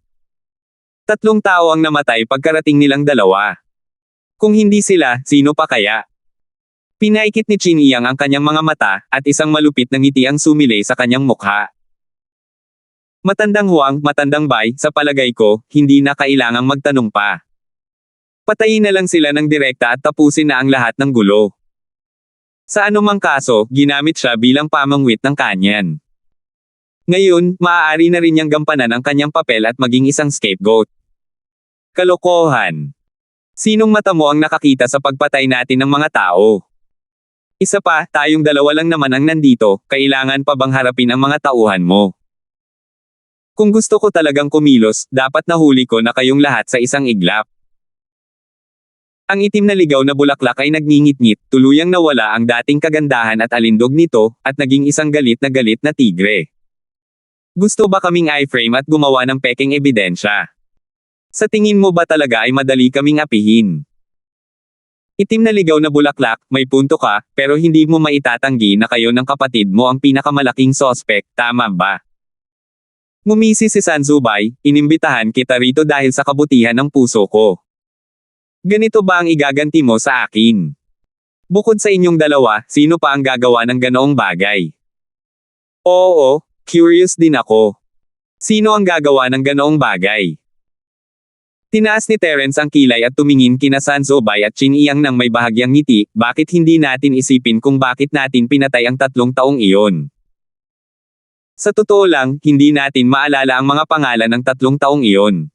3 tao ang namatay pagkarating nilang dalawa. Kung hindi sila, sino pa kaya? Pinaikit ni Chin Iyang ang kanyang mga mata, at isang malupit na ngiti ang sumilay sa kanyang mukha. Matandang Huang, matandang Bai, sa palagay ko, hindi na kailangang magtanong pa. Patayin na lang sila ng direkta at tapusin na ang lahat ng gulo. Sa anumang kaso, ginamit siya bilang pamangwit ng kanyan. Ngayon, maaari na rin niyang gampanan ang kanyang papel at maging isang scapegoat. Kalokohan. Sinong mata mo ang nakakita sa pagpatay natin ng mga tao? Isa pa, tayong dalawa lang naman ang nandito, kailangan pa bang harapin ang mga tauhan mo? Kung gusto ko talagang kumilos, dapat nahuli ko na kayong lahat sa isang iglap. Ang itim na ligaw na bulaklak ay nagngingit-ngit, tuluyang nawala ang dating kagandahan at alindog nito, at naging isang galit na tigre. Gusto ba kaming iframe at gumawa ng peking ebidensya? Sa tingin mo ba talaga ay madali kaming apihin? Itim na ligaw na bulaklak, may punto ka, pero hindi mo maitatanggi na kayo ng kapatid mo ang pinakamalaking sospek, tama ba? Ngumisi si Sanzubay, inimbitahan kita rito dahil sa kabutihan ng puso ko. Ganito ba ang igaganti mo sa akin? Bukod sa inyong dalawa, sino pa ang gagawa ng ganoong bagay? Oo, curious din ako. Sino ang gagawa ng ganoong bagay? Tinaas ni Terence ang kilay at tumingin kina Sanzubay at Chin Iyang ng may bahagyang ngiti, bakit hindi natin isipin kung bakit natin pinatay ang 3 taong iyon? Sa totoo lang, hindi natin maalala ang mga pangalan ng 3 taong iyon.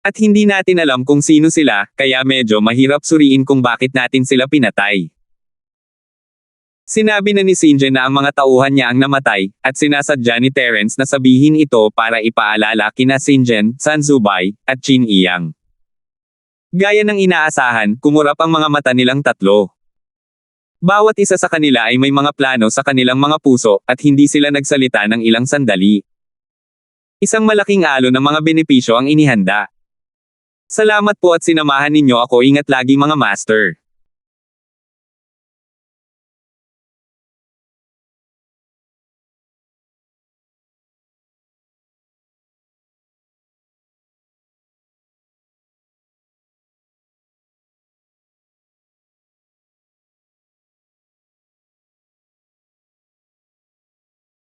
At hindi natin alam kung sino sila, kaya medyo mahirap suriin kung bakit natin sila pinatay. Sinabi na ni Sinjen na ang mga tauhan niya ang namatay, at sinasadya ni Terence na sabihin ito para ipaalala kina Sinjen, Sanzubay, at Chin Iyang. Gaya ng inaasahan, kumurap ang mga mata nilang 3. Bawat isa sa kanila ay may mga plano sa kanilang mga puso, at hindi sila nagsalita ng ilang sandali. Isang malaking alon ng mga benepisyo ang inihanda. Salamat po at sinamahan ninyo ako, ingat lagi mga master.